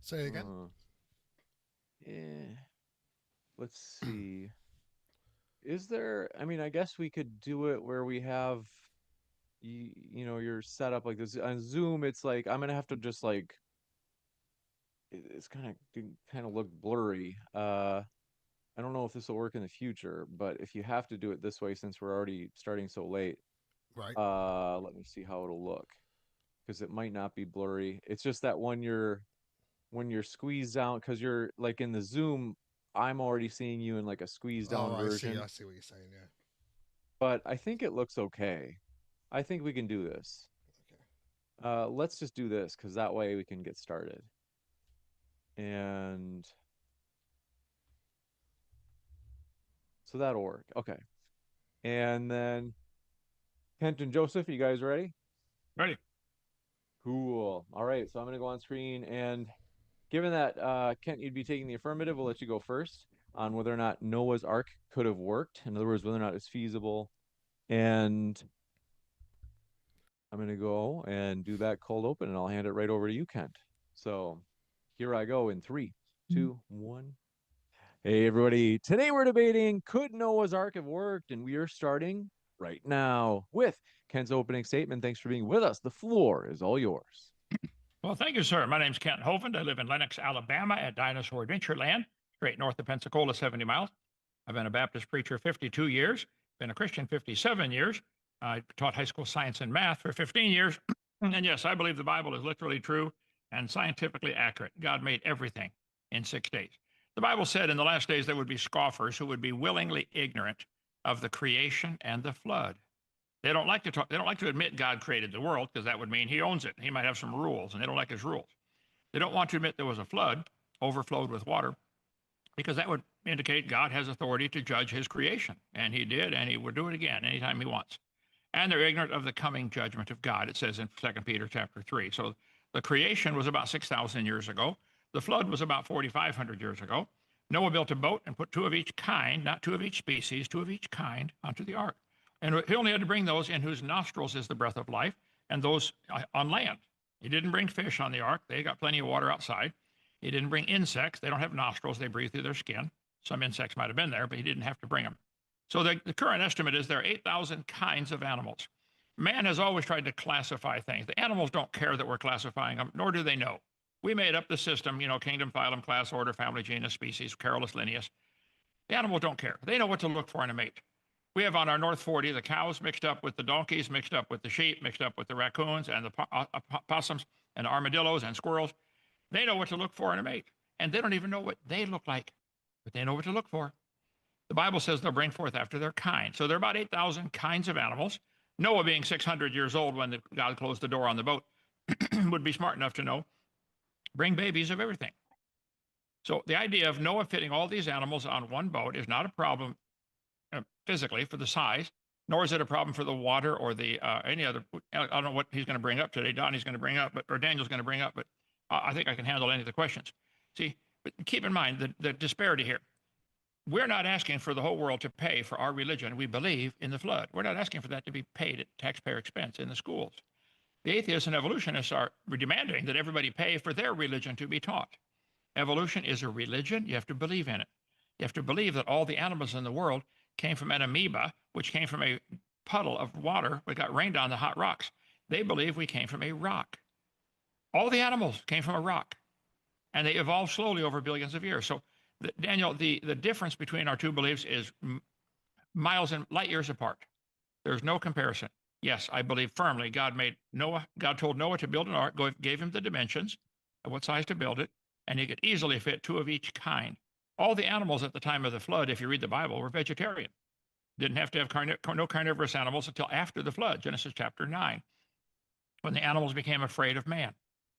Say it again. Uh, eh, let's see. Is there, I mean, I guess we could do it where we have you're set up like this on Zoom. It's like I'm gonna have to just like it's kind of look blurry. I don't know if this will work in the future, but if you have to do it this way since we're already starting so late, Right. let me see how it'll look because it might not be blurry. It's just that when you're squeezed down because you're like in the Zoom, I'm already seeing you in like a squeezed Oh, down I see. version, I see what you're saying. Yeah. but I think it looks okay. I think we can do this. Okay. Let's just do this because that way we can get started. And so that'll work. Okay. And then Kent and Joseph, you guys ready? Ready. Cool. All right. So I'm going to go on screen. And given that, Kent, you'd be taking the affirmative, we'll let you go first on whether or not Noah's Ark could have worked. In other words, whether or not it's feasible. And I'm going to go and do that cold open and I'll hand it right over to you, Kent. So here I go in three, two, one. Hey, everybody. Today we're debating could Noah's Ark have worked? And we are starting right now with Kent's opening statement. Thanks for being with us. The floor is all yours. Well, thank you, sir. My name's Kent Hovind. I live in Lenox, Alabama at Dinosaur Adventureland, straight north of Pensacola, 70 miles. I've been a Baptist preacher 52 years, been a Christian 57 years. I taught high school science and math for 15 years. And yes, I believe the Bible is literally true and scientifically accurate. God made everything in 6 days. The Bible said in the last days there would be scoffers who would be willingly ignorant of the creation and the flood. They don't like to talk, they don't like to admit God created the world because that would mean he owns it. He might have some rules and they don't like his rules. They don't want to admit there was a flood, overflowed with water, because that would indicate God has authority to judge his creation. And he did, and he would do it again anytime he wants. And they're ignorant of the coming judgment of God, it says in 2 Peter chapter 3. So the creation was about 6,000 years ago. The flood was about 4,500 years ago. Noah built a boat and put two of each kind, not two of each species, two of each kind onto the ark. And he only had to bring those in whose nostrils is the breath of life, and those on land. He didn't bring fish on the ark. They got plenty of water outside. He didn't bring insects. They don't have nostrils. They breathe through their skin. Some insects might have been there, but he didn't have to bring them. So the current estimate is there are 8,000 kinds of animals. Man has always tried to classify things. The animals don't care that we're classifying them, nor do they know. We made up the system, kingdom, phylum, class, order, family, genus, species, Carolus, Linnaeus. The animals don't care. They know what to look for in a mate. We have on our North 40 the cows mixed up with the donkeys, mixed up with the sheep, mixed up with the raccoons and the possums and the armadillos and squirrels. They know what to look for in a mate. And they don't even know what they look like, but they know what to look for. The Bible says they'll bring forth after their kind. So there are about 8,000 kinds of animals. Noah, being 600 years old when God closed the door on the boat, would be smart enough to know, bring babies of everything. So the idea of Noah fitting all these animals on one boat is not a problem physically for the size, nor is it a problem for the water or the any other. I don't know what he's going to bring up today. Donnie's going to bring up, or Daniel's going to bring up, but I think I can handle any of the questions. See, but keep in mind the disparity here. We're not asking for the whole world to pay for our religion. We believe in the flood. We're not asking for that to be paid at taxpayer expense in the schools. The atheists and evolutionists are demanding that everybody pay for their religion to be taught. Evolution is a religion. You have to believe in it. You have to believe that all the animals in the world came from an amoeba, which came from a puddle of water that got rained on the hot rocks. They believe we came from a rock. All the animals came from a rock, and they evolved slowly over billions of years. So, Daniel, the difference between our two beliefs is miles and light years apart. There's no comparison. Yes, I believe firmly God made Noah. God told Noah to build an ark, gave him the dimensions of what size to build it, and he could easily fit two of each kind. All the animals at the time of the flood, if you read the Bible, were vegetarian. Didn't have to have no carnivorous animals until after the flood, Genesis chapter 9, when the animals became afraid of man.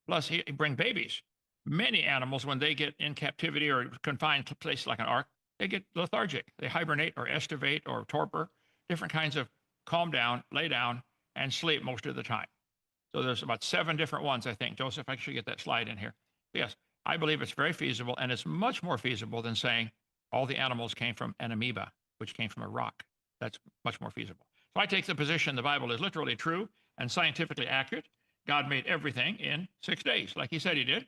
Plus, he bring babies. Many animals, when they get in captivity or confined to places like an ark, they get lethargic. They hibernate or estivate or torpor, different kinds of calm down, lay down, and sleep most of the time. So there's about 7 different ones, I think. Joseph, I should get that slide in here. Yes, I believe it's very feasible, and it's much more feasible than saying all the animals came from an amoeba, which came from a rock. That's much more feasible. So I take the position the Bible is literally true and scientifically accurate. God made everything in 6 days, like he said he did.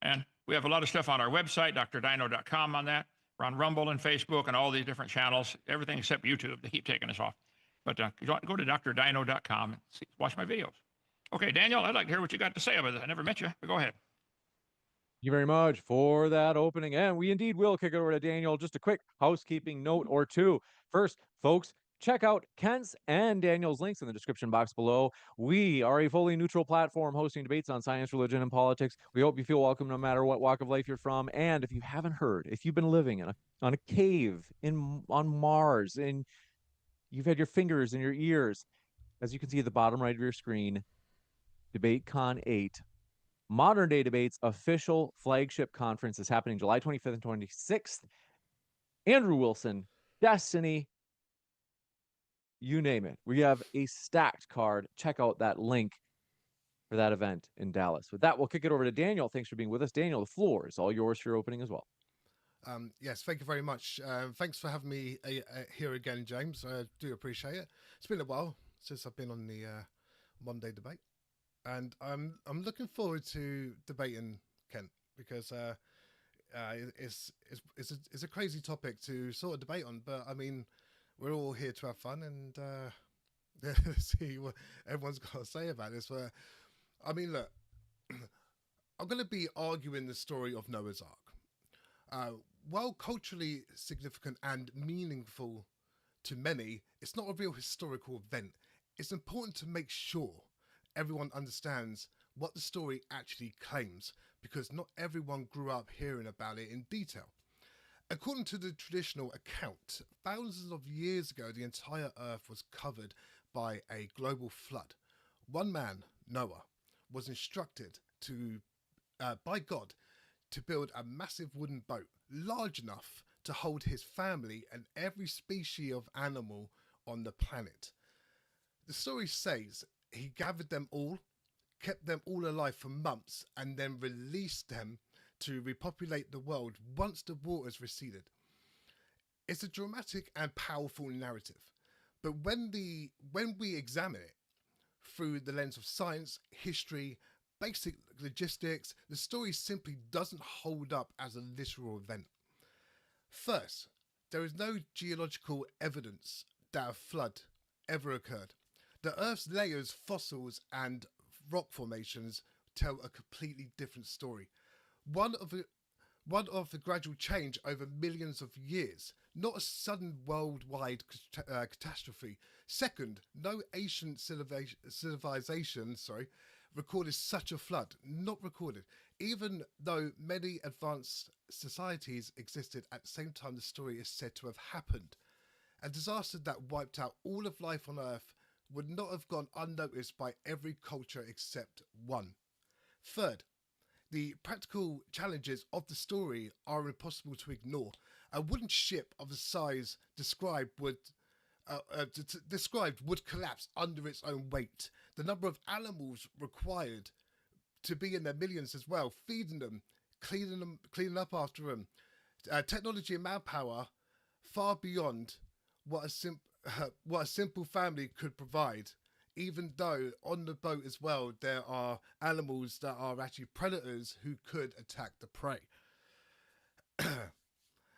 And We have a lot of stuff on our website, drdino.com on that. We're on Rumble and Facebook and all these different channels, everything except YouTube. They keep taking us off. But go to drdino.com and watch my videos. Okay, Daniel, I'd like to hear what you got to say about this. I never met you, but go ahead. Thank you very much for that opening. And we indeed will kick it over to Daniel. Just a quick housekeeping note or two. First, folks, check out Kent's and Daniel's links in the description box below. We are a fully neutral platform hosting debates on science, religion, and politics. We hope you feel welcome no matter what walk of life you're from. And if you haven't heard, if you've been living on a cave on Mars and you've had your fingers in your ears, as you can see at the bottom right of your screen, DebateCon 8 Modern Day Debate's official flagship conference is happening July 25th and 26th. Andrew Wilson, Destiny, you name it. We have a stacked card. Check out that link for that event in Dallas. With that, we'll kick it over to Daniel. Thanks for being with us. Daniel, the floor is all yours for your opening as well. Yes, thank you very much. Thanks for having me here again, James. I do appreciate it. It's been a while since I've been on the Monday debate, and I'm looking forward to debating Kent because it's a crazy topic to sort of debate on. But I mean, we're all here to have fun and see what everyone's got to say about this. But I mean, look, I'm going to be arguing the story of Noah's Ark. While culturally significant and meaningful to many, it's not a real historical event. It's important to make sure everyone understands what the story actually claims, because not everyone grew up hearing about it in detail. According to the traditional account, thousands of years ago, the entire earth was covered by a global flood. One man, Noah, was instructed by God to build a massive wooden boat large enough to hold his family and every species of animal on the planet. The story says he gathered them all, kept them all alive for months, and then released them to repopulate the world once the waters receded. It's a dramatic and powerful narrative, but when we examine it through the lens of science, history, basic logistics, the story simply doesn't hold up as a literal event. First, there is no geological evidence that a flood ever occurred. The Earth's layers, fossils, and rock formations tell a completely different story. One of the gradual change over millions of years, not a sudden worldwide catastrophe. Second, no ancient civilization, recorded such a flood. Not recorded. Even though many advanced societies existed at the same time the story is said to have happened. A disaster that wiped out all of life on Earth would not have gone unnoticed by every culture except one. Third, the practical challenges of the story are impossible to ignore. A wooden ship of the size described would collapse under its own weight. The number of animals required to be in their millions as well, feeding them, cleaning up after them. Technology and manpower far beyond what a simple family could provide. Even though on the boat as well there are animals that are actually predators who could attack the prey.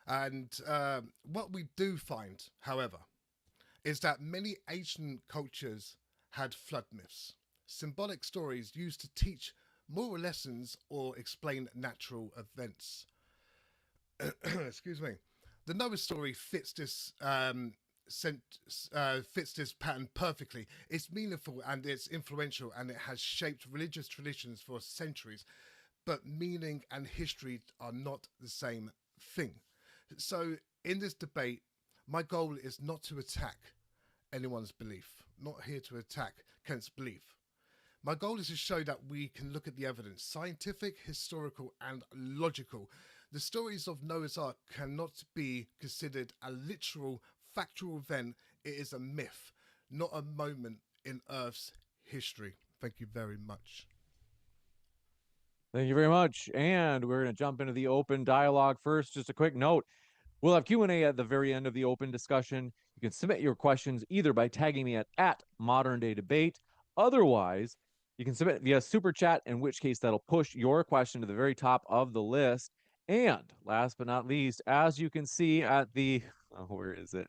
And what we do find, however, is that many ancient cultures had flood myths, symbolic stories used to teach moral lessons or explain natural events. Excuse me. The Noah story fits this pattern perfectly. It's meaningful and it's influential, and it has shaped religious traditions for centuries. But meaning and history are not the same thing. So in this debate, my goal is not to attack anyone's belief. Not here to attack Kent's belief. My goal is to show that we can look at the evidence, scientific, historical, and logical. The stories of Noah's Ark cannot be considered a literal, factual event. It is a myth, not a moment in Earth's history. Thank you very much. Thank you very much. And we're going to jump into the open dialogue first. Just a quick note. We'll have Q&A at the very end of the open discussion. You can submit your questions either by tagging me at Modern Day Debate. Otherwise, You can submit via Super Chat, in which case that'll push your question to the very top of the list. And last but not least, as you can see at the, where is it?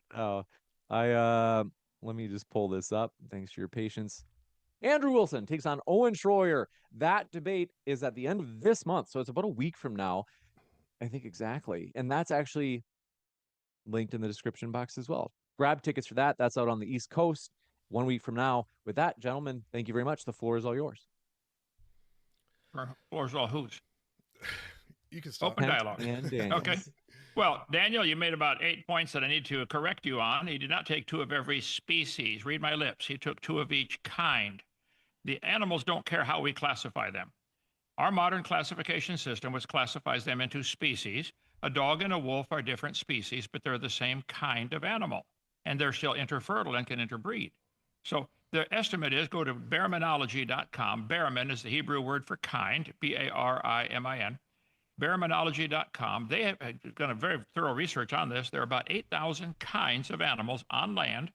Let me just pull this up. Thanks for your patience. Andrew Wilson takes on Owen Schroyer. That debate is at the end of this month, so it's about a week from now, I think exactly. And that's actually linked in the description box as well. Grab tickets for that. That's out on the East Coast 1 week from now. With that, gentlemen, thank you very much. The floor is all yours. Floor is all whose? You can start. Open dialogue. And Daniel. Okay. Well, Daniel, you made about 8 points that I need to correct you on. He did not take 2 of every species. Read my lips. He took 2 of each kind. The animals don't care how we classify them. Our modern classification system, which classifies them into species, a dog and a wolf are different species, but they're the same kind of animal. And they're still interfertile and can interbreed. So the estimate is, go to bearmanology.com. Bearman is the Hebrew word for kind, B-A-R-I-M-I-N. Bearmanology.com. They have done a very thorough research on this. There are about 8,000 kinds of animals on land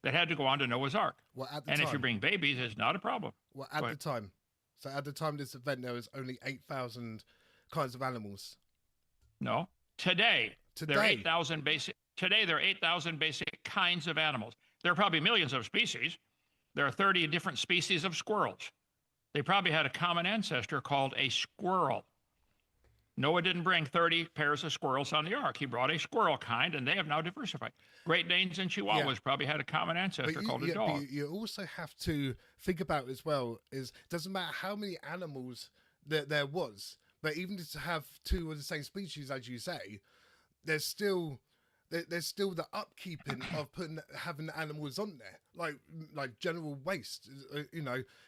that had to go on to Noah's Ark. Well, at the And time, if you bring babies, it's not a problem. well, at the time. So at the time of this event, there was only 8,000 kinds of animals. No. Today, there are Today? 8,000 basic. Today, there are 8,000 basic kinds of animals. There are probably millions of species. There are 30 different species of squirrels. They probably had a common ancestor called a squirrel. Noah didn't bring 30 pairs of squirrels on the ark. He brought a squirrel kind, and they have now diversified. Great Danes and Chihuahuas probably had a common ancestor called a dog. But you also have to think about as well, is doesn't matter how many animals there was, but even to have 2 of the same species, as you say, there's still the upkeeping of having animals on there, like general waste,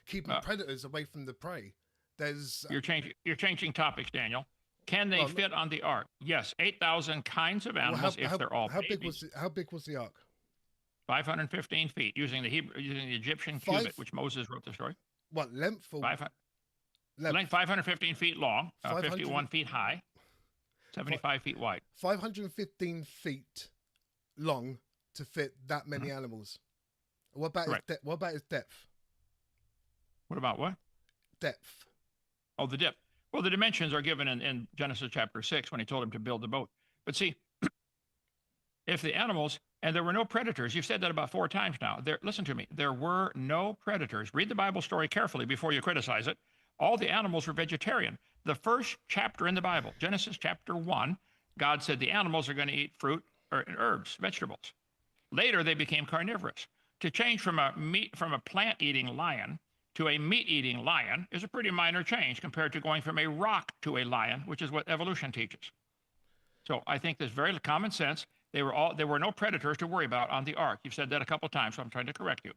keeping predators away from the prey. There's You're changing topics, Daniel. Can they fit on the ark? Yes, 8,000 kinds of animals they're all how babies. How big was the ark? 515 feet, using the Egyptian cubit, which Moses wrote the story. What length? Length 515 feet long, 51 feet high, 75 feet wide. 515 feet long to fit that many animals. What about its depth? What about what? Depth. Oh, the depth. Well, the dimensions are given in Genesis chapter 6 when he told him to build the boat. But see, if the animals, and there were no predators, you've said that about 4 times now. Listen to me. There were no predators. Read the Bible story carefully before you criticize it. All the animals were vegetarian. The first chapter in the Bible, Genesis chapter 1, God said the animals are going to eat fruit or herbs, vegetables. Later, they became carnivorous. To change from a plant-eating lion to a meat-eating lion is a pretty minor change compared to going from a rock to a lion, which is what evolution teaches. So I think there's very common sense. There were no predators to worry about on the ark. You've said that a couple of times, so I'm trying to correct you.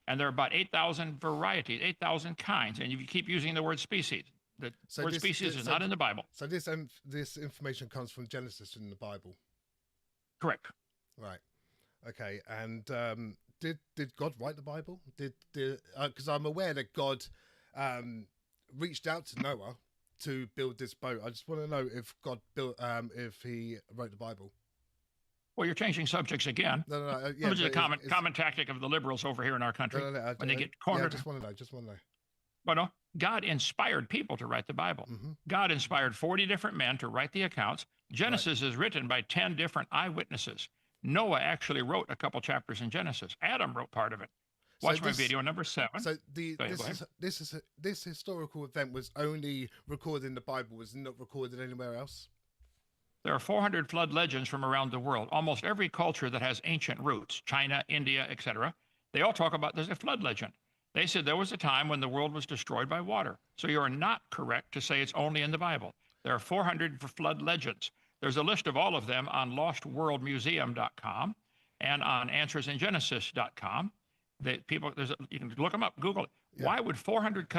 And there are about 8,000 varieties, 8,000 kinds, and you keep using the word species. The word species is not in the Bible. So this information comes from Genesis in the Bible. Correct. Right. Okay. And did God write the Bible? Because I'm aware that God reached out to Noah to build this boat. I just want to know if God if he wrote the Bible. Well, you're changing subjects again. No. Which is a common tactic of the liberals over here in our country. When they get cornered. I just want to know. Well, no, God inspired people to write the Bible. Mm-hmm. God inspired 40 different men to write the accounts. Genesis is written by 10 different eyewitnesses. Noah actually wrote a couple chapters in Genesis. Adam wrote part of it. Watch my video number 7. So this historical event was only recorded in the Bible, was not recorded anywhere else? There are 400 flood legends from around the world. Almost every culture that has ancient roots, China, India, etc., they all talk about there's a flood legend. They said there was a time when the world was destroyed by water. So you are not correct to say it's only in the Bible. There are 400 flood legends. There's a list of all of them on lostworldmuseum.com and on answersingenesis.com. You can look them up, Google it. Yeah. Why would 400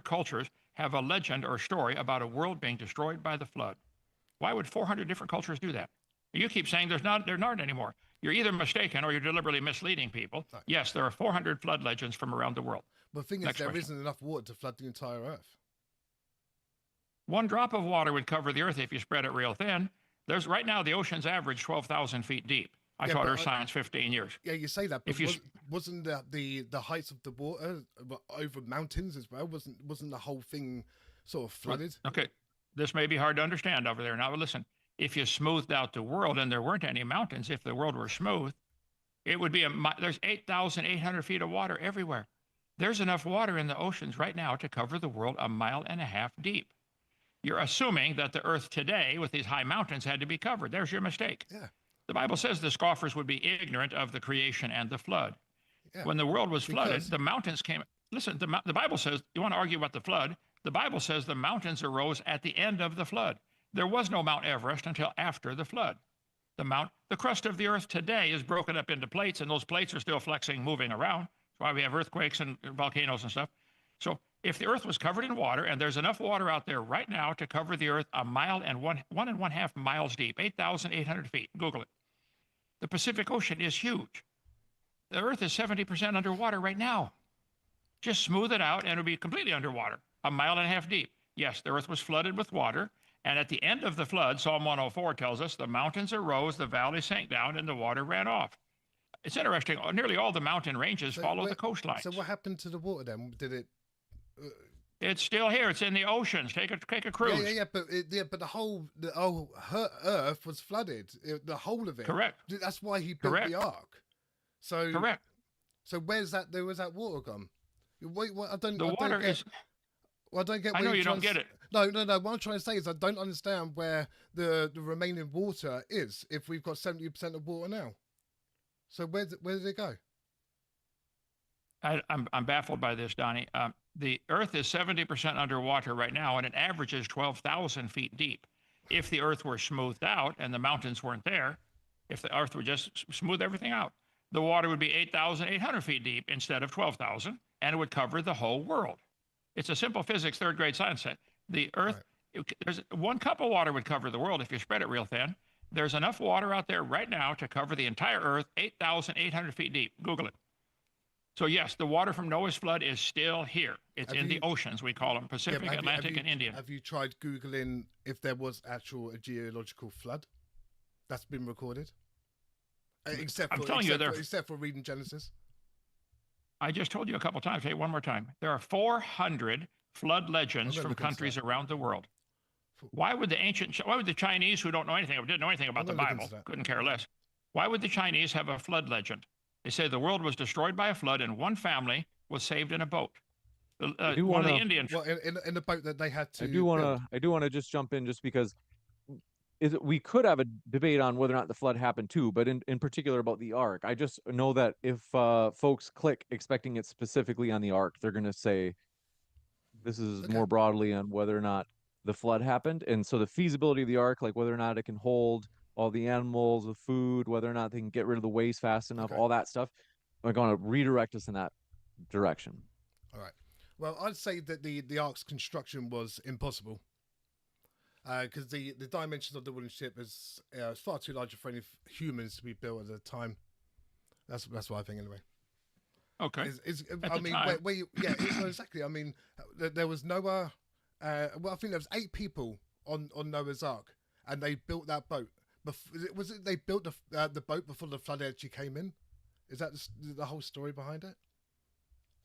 cultures have a legend or story about a world being destroyed by the flood? Why would 400 different cultures do that? You keep saying there aren't anymore. You're either mistaken or you're deliberately misleading people. Right. Yes, there are 400 flood legends from around the world. But the thing is, there isn't enough water to flood the entire Earth. One drop of water would cover the Earth if you spread it real thin. Right now, the oceans average 12,000 feet deep. I Yeah, taught but earth science 15 years. yeah, you say that, but If you wasn't the heights of the water over mountains as well? Wasn't the whole thing sort of flooded? okay, this may be hard to understand over there. Now listen, if you smoothed out the world and there weren't any mountains, if the world were smooth, it would be there's 8,800 feet of water everywhere. There's enough water in the oceans right now to cover the world 1.5 miles deep. You're assuming that the earth today with these high mountains had to be covered. There's your mistake. Yeah, The Bible says the scoffers would be ignorant of the creation and the flood. yeah. When the world was flooded, Because the mountains came. Listen, the Bible says, you want to argue about the flood? The Bible says the mountains arose at the end of the flood. There was no Mount Everest until after the flood. The crust of the earth today is broken up into plates, and those plates are still flexing, moving around. That's why we have earthquakes and volcanoes and stuff. So if the earth was covered in water, and there's enough water out there right now to cover the earth 1 mile and 1.5 miles deep, 8,800 feet, Google it. The Pacific Ocean is huge. The earth is 70% underwater right now. Just smooth it out and it'll be completely underwater, 1.5 miles deep. Yes, the earth was flooded with water. And at the end of the flood, Psalm 104 tells us the mountains arose, the valley sank down, and the water ran off. It's interesting. Nearly all the mountain ranges follow the coastline. So what happened to the water then? Did it? It's still here. It's in the oceans. Take a cruise. Yeah. But the whole Earth was flooded. The whole of it. Correct. That's why he built the Ark. So correct. So where's that? There was that water gone. Wait, what? I don't. The water is. Well, I don't get. I know you don't get it. No. What I'm trying to say is I don't understand where the remaining water is if we've got 70% of water now. So where did it go? I'm baffled by this, Donnie. The Earth is 70% underwater right now, and it averages 12,000 feet deep. If the Earth were smoothed out and the mountains weren't there, if the Earth would just smooth everything out, the water would be 8,800 feet deep instead of 12,000, and it would cover the whole world. It's a simple physics, third grade science set. The Earth, there's 1 cup of water would cover the world if you spread it real thin. There's enough water out there right now to cover the entire Earth, 8,800 feet deep. Google it. So yes, the water from Noah's flood is still here. It's in the oceans, we call them, Pacific, Atlantic, and Indian. Have you tried Googling if there was a geological flood that's been recorded? Except for reading Genesis. I just told you a couple times. Hey, one more time. There are 400 flood legends from countries around the world. Why would the Chinese, who don't know anything, or didn't know anything about the Bible, couldn't care less, why would the Chinese have a flood legend? They say the world was destroyed by a flood and one family was saved in a boat. One of the Indians. Well, in the boat that they had to. I do want to just jump in just because we could have a debate on whether or not the flood happened too, but in particular about the Ark. I just know that if folks click expecting it specifically on the Ark, they're going to say this is more broadly on whether or not the flood happened. And so the feasibility of the Ark, like whether or not it can hold all the animals, the food, whether or not they can get rid of the waste fast enough, all that stuff, are going to redirect us in that direction. All right. Well, I'd say that the Ark's construction was impossible. Because the dimensions of the wooden ship is far too large for any humans to be built at the time. That's what I think anyway. Okay. Exactly. I mean, there was Noah. I think there was 8 people on Noah's Ark, and they built that boat. They built the boat before the flood actually came in? Is that the whole story behind it?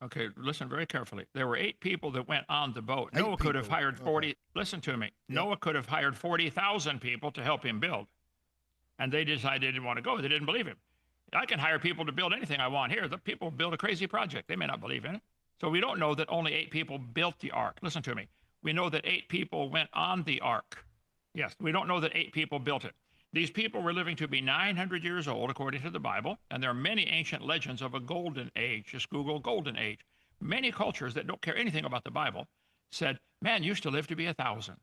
Okay, listen very carefully. There were 8 people that went on the boat. Noah could have hired 40. Okay. Listen to me. Yeah. Noah could have hired 40,000 people to help him build. And they decided they didn't want to go. They didn't believe him. I can hire people to build anything I want here. The people build a crazy project. They may not believe in it. So we don't know that only 8 people built the Ark. Listen to me. We know that 8 people went on the Ark. Yes, we don't know that 8 people built it. These people were living to be 900 years old, according to the Bible, and there are many ancient legends of a golden age. Just Google golden age. Many cultures that don't care anything about the Bible said, man used to live to be 1,000.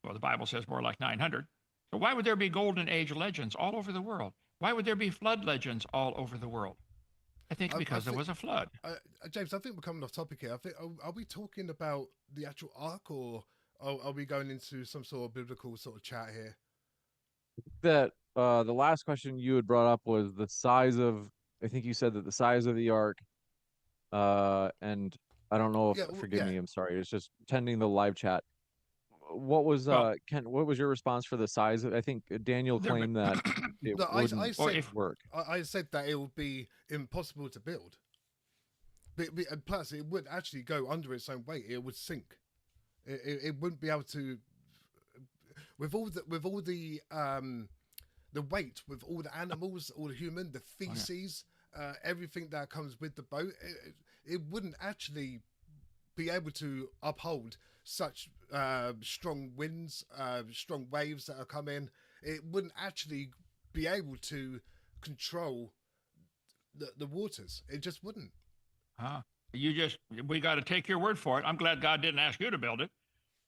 Well, the Bible says more like 900. So why would there be golden age legends all over the world? Why would there be flood legends all over the world? I think because there was a flood. James, I think we're coming off topic here. I think, are we talking about the actual Ark, or are we going into some sort of biblical sort of chat here? That the last question you had brought up was the size of. I think you said that the size of the Ark, and I don't know if forgive me. I'm sorry. It's just tending the live chat. what was Well, Kent? What was your response for the size? I think Daniel there, claimed that it No, I wouldn't well, said if work. I said that it would be impossible to build. And plus, it would actually go under its own weight. It would sink. It wouldn't be able to with all the weight, with all the animals, all the human, the feces, everything that comes with the boat. It wouldn't actually be able to uphold such strong winds, strong waves that are coming. It wouldn't actually be able to control the waters. It just wouldn't. we got to take your word for it. I'm glad God didn't ask you to build it.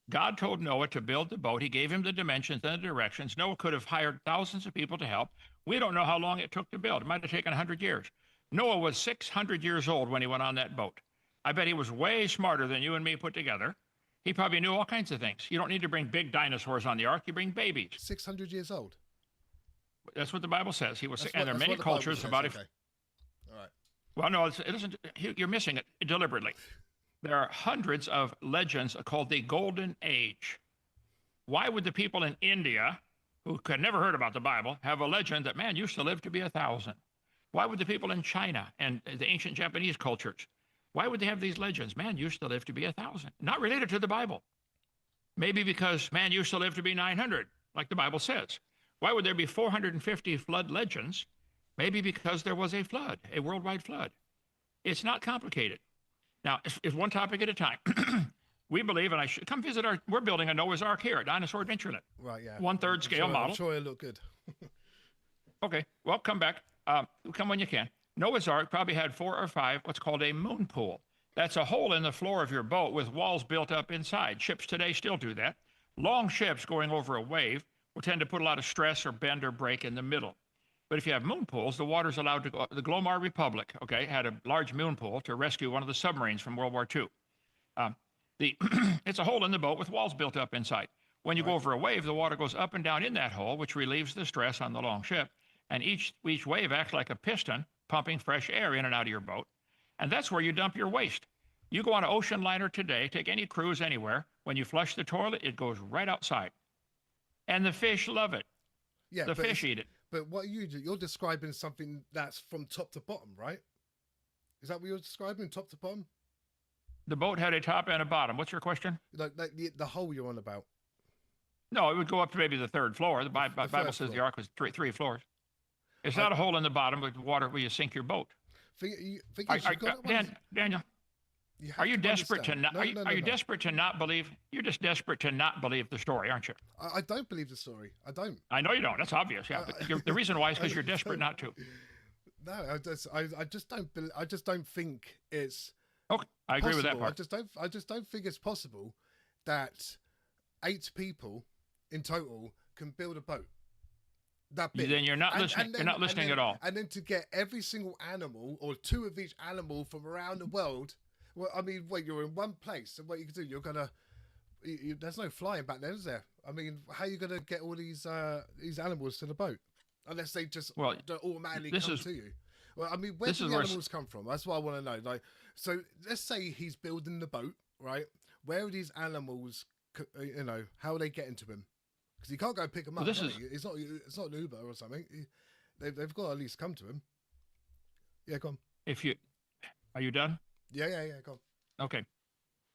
God told Noah to build the boat. He gave him the dimensions and the directions. Noah could have hired thousands of people to help. We don't know how long it took to build. It might have taken 100 years. Noah was 600 years old when he went on that boat. I bet he was way smarter than you and me put together. He probably knew all kinds of things. You don't need to bring big dinosaurs on the ark. You bring babies. 600 years old. That's what the Bible says. He was, That's and there are many what the Bible cultures says, about it. okay. All right. Well, no, it isn't. You're missing it deliberately. There are hundreds of legends called the Golden Age. Why would the people in India, who had never heard about the Bible, have a legend that man used to live to be 1,000? Why would the people in China and the ancient Japanese cultures, why would they have these legends? Man used to live to be 1,000. Not related to the Bible. Maybe because man used to live to be 900, like the Bible says. Why would there be 450 flood legends? Maybe because there was a flood, a worldwide flood. It's not complicated. Now, it's one topic at a time. We believe, and I should come visit we're building a Noah's Ark here at Dinosaur Adventureland. Right, yeah. 1/3 scale model. I'm sure it look good. Okay, well, come back. Come when you can. Noah's Ark probably had 4 or 5 what's called a moon pool. That's a hole in the floor of your boat with walls built up inside. Ships today still do that. Long ships going over a wave will tend to put a lot of stress or bend or break in the middle. But if you have moon pools, the water's allowed to go. The Glomar Republic, okay, had a large moon pool to rescue one of the submarines from World War II. It's a hole in the boat with walls built up inside. When you go over a wave, the water goes up and down in that hole, which relieves the stress on the long ship. And each wave acts like a piston, pumping fresh air in and out of your boat. And that's where you dump your waste. You go on an ocean liner today, take any cruise anywhere. When you flush the toilet, it goes right outside. And the fish love it. Yeah, the fish eat it. But what you do, you're describing something that's from top to bottom, right? Is that what you're describing, top to bottom? The boat had a top and a bottom. What's your question? Like the hole you're on about. No, it would go up to maybe the 3rd floor. The Bible says the ark was three floors. It's not a hole in the bottom with water where you sink your boat. Daniel, are you desperate to not? Are you desperate to not believe? You're just desperate to not believe the story, aren't you? I don't believe the story. I don't. I know you don't. That's obvious. Yeah, but the reason why is because you're desperate not to. No, I just don't. I just don't think it's. Okay, I agree with that part. I just don't think it's possible that 8 people in total can build a boat that big. Then you're not listening. You're not listening at all. And then to get every single animal or 2 of each animal from around the world. Well, I mean, wait, you're in one place, and what you can do, you're gonna. There's no flying back then, is there? I mean, how are you gonna get all these animals to the boat unless they just don't automatically come to you? Well, I mean, where do the animals come from? That's what I want to know. Like, so let's say he's building the boat, right? Where are these animals? You know, how are they getting to him? Because he can't go pick them up. It's not an Uber or something. They've got to at least come to him. Yeah, come. Are you done? Yeah, go on. Okay.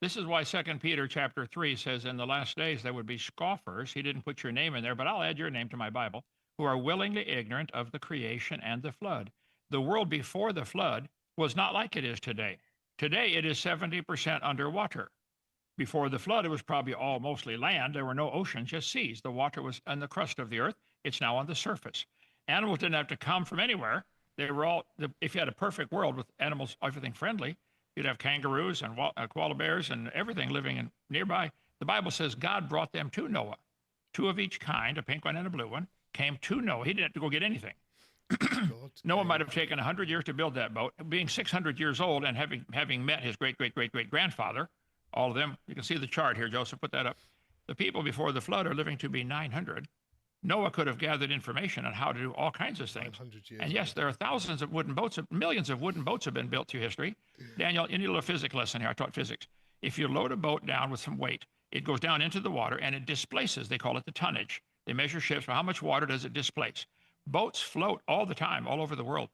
This is why 2 Peter chapter 3 says, in the last days there would be scoffers. He didn't put your name in there, but I'll add your name to my Bible, who are willingly ignorant of the creation and the flood. The world before the flood was not like it is today. Today it is 70% underwater. Before the flood, it was probably all mostly land. There were no oceans, just seas. The water was on the crust of the earth. It's now on the surface. Animals didn't have to come from anywhere. They were all, if you had a perfect world with animals, everything friendly, you'd have kangaroos and koala bears and everything living in nearby. The Bible says God brought them to Noah. 2 of each kind, a pink one and a blue one, came to Noah. He didn't have to go get anything. Noah might have taken 100 years to build that boat. Being 600 years old and having met his great-great-great-great-grandfather, all of them, you can see the chart here, Joseph, put that up. The people before the flood are living to be 900. Noah could have gathered information on how to do all kinds of things. And yes, there are thousands of wooden boats, millions of wooden boats have been built through history. Daniel, you need a little physics lesson here. I taught physics. If you load a boat down with some weight, it goes down into the water and it displaces. They call it the tonnage. They measure ships, but how much water does it displace? Boats float all the time, all over the world.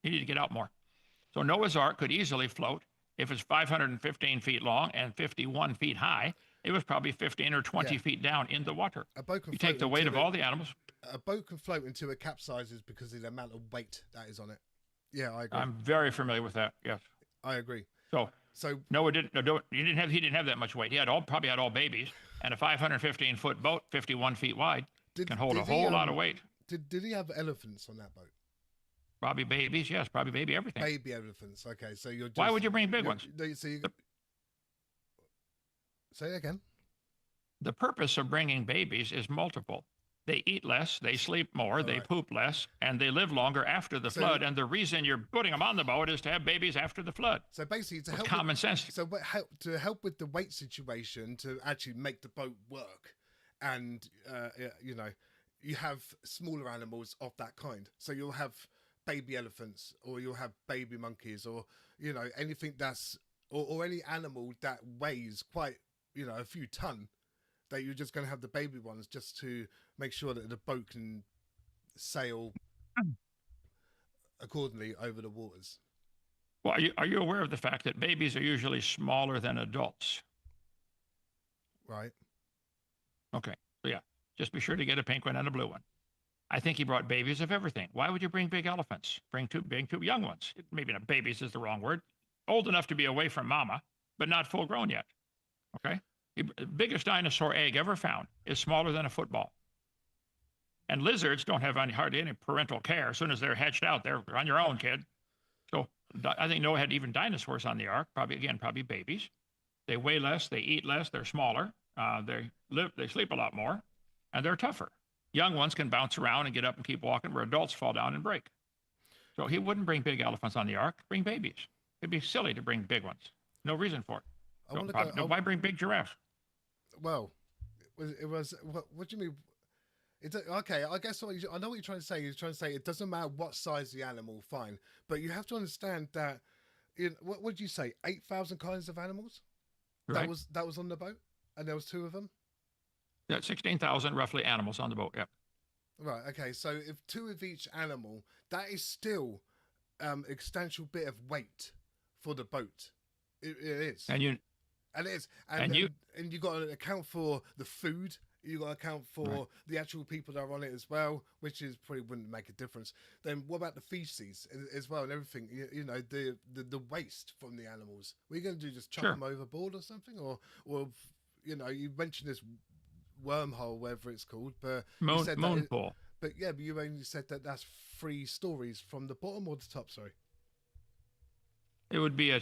You need to get out more. So Noah's Ark could easily float. If it's 515 feet long and 51 feet high, it was probably 15 or 20 feet down in the water. A boat can You take the weight of all the animals. A boat can float until it capsizes because of the amount of weight that is on it. Yeah, I agree. I'm very familiar with that. Yes, I agree. So So Noah didn't. No, he didn't have that much weight. He had probably had all babies, and a 515-foot boat, 51 feet wide, can hold a whole lot of weight. Did he have elephants on that boat? Probably babies. Yes, probably baby everything. Baby elephants. Okay, so you're. Why would you bring big ones? Say it again. The purpose of bringing babies is multiple. They eat less, they sleep more, they poop less, and they live longer after the flood. And the reason you're putting them on the boat is to have babies after the flood. So basically, to help common sense. So to help with the weight situation, to actually make the boat work, and you know, you have smaller animals of that kind. So you'll have baby elephants, or you'll have baby monkeys, or you know, anything that's or any animal that weighs quite, you know, a few ton. That you're just going to have the baby ones just to make sure that the boat can sail accordingly over the waters. Well, are you aware of the fact that babies are usually smaller than adults? Right. Okay. So yeah, just be sure to get a pink one and a blue one. I think he brought babies of everything. Why would you bring big elephants? Bring two young ones. Maybe not babies is the wrong word. Old enough to be away from mama, but not full grown yet. Okay. The biggest dinosaur egg ever found is smaller than a football. And lizards don't have hardly any parental care. As soon as they're hatched out, they're on your own, kid. So I think Noah had even dinosaurs on the ark, probably babies. They weigh less, they eat less, they're smaller, they sleep a lot more, and they're tougher. Young ones can bounce around and get up and keep walking, where adults fall down and break. So he wouldn't bring big elephants on the ark, bring babies. It'd be silly to bring big ones. No reason for it. Why bring big giraffes? Well, it was what do you mean? Okay, I guess I know what you're trying to say. You're trying to say it doesn't matter what size the animal, fine, but you have to understand that. What would you say? 8,000 kinds of animals. Right. That was on the boat, and there was 2 of them. Yeah, 16,000 roughly animals on the boat. Yeah. Right. Okay. So if 2 of each animal, that is still a substantial bit of weight for the boat. It is. And it is. And you got to account for the food. You got to account for the actual people that are on it as well, which is probably wouldn't make a difference. Then what about the feces as well and everything? You know, the waste from the animals. What are you going to do? Just chuck them overboard or something? Or you know, you mentioned this wormhole, whatever it's called, but moon pool. But you only said that that's 3 stories from the bottom or the top. Sorry. It would be a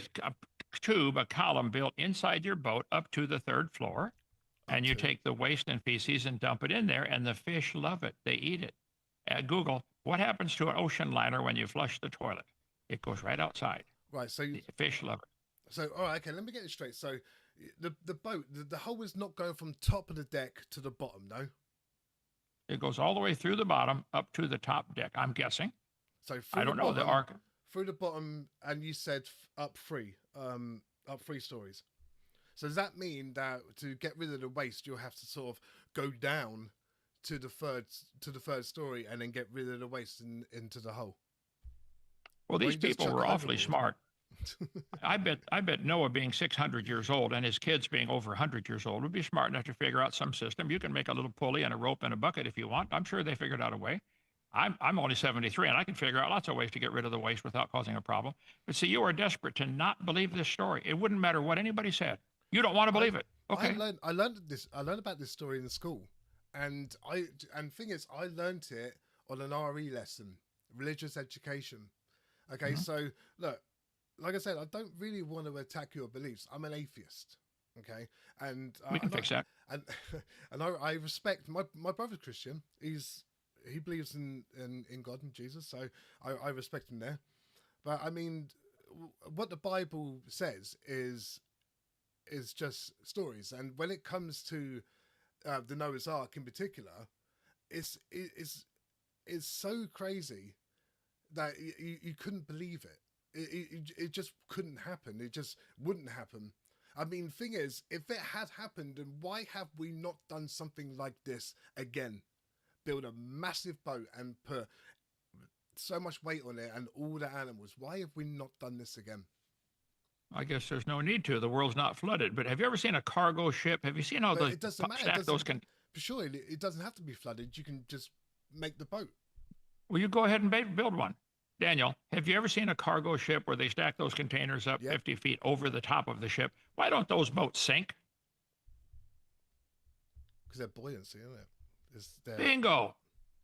column built inside your boat up to the 3rd floor. And you take the waste and feces and dump it in there, and the fish love it. They eat it. Google, what happens to an ocean liner when you flush the toilet? It goes right outside. Right, so the fish love it. So, all right, okay, let me get it straight. So the boat, the hull is not going from top of the deck to the bottom, no? It goes all the way through the bottom up to the top deck, I'm guessing. So I don't know the ark. Through the bottom, and you said up 3 stories. So does that mean that to get rid of the waste, you'll have to sort of go down to the third story and then get rid of the waste into the hull? Well, these people were awfully smart. I bet Noah, being 600 years old and his kids being over 100 years old, would be smart enough to figure out some system. You can make a little pulley and a rope and a bucket if you want. I'm sure they figured out a way. I'm only 73, and I can figure out lots of ways to get rid of the waste without causing a problem. But see, you are desperate to not believe this story. It wouldn't matter what anybody said. You don't want to believe it. Okay. I learned about this story in school, and thing is, I learned it on an RE lesson, religious education. Okay, so look, like I said, I don't really want to attack your beliefs. I'm an atheist. Okay, and we can fix that. And I respect my brother's Christian. He believes in God and Jesus, so I respect him there. But I mean, what the Bible says is just stories, and when it comes to the Noah's Ark in particular, it's so crazy that you couldn't believe it. It just couldn't happen. It just wouldn't happen. I mean, thing is, if it had happened, then why have we not done something like this again? Build a massive boat and put so much weight on it and all the animals. Why have we not done this again? I guess there's no need to. The world's not flooded. But have you ever seen a cargo ship? Have you seen how But the it doesn't matter. stack those can? Surely it doesn't have to be flooded. You can just make the boat. Well, you go ahead and build one. Daniel, have you ever seen a cargo ship where they stack those containers up 50 feet over the top of the ship? Why don't those boats sink? Because they're buoyancy, isn't it? Bingo.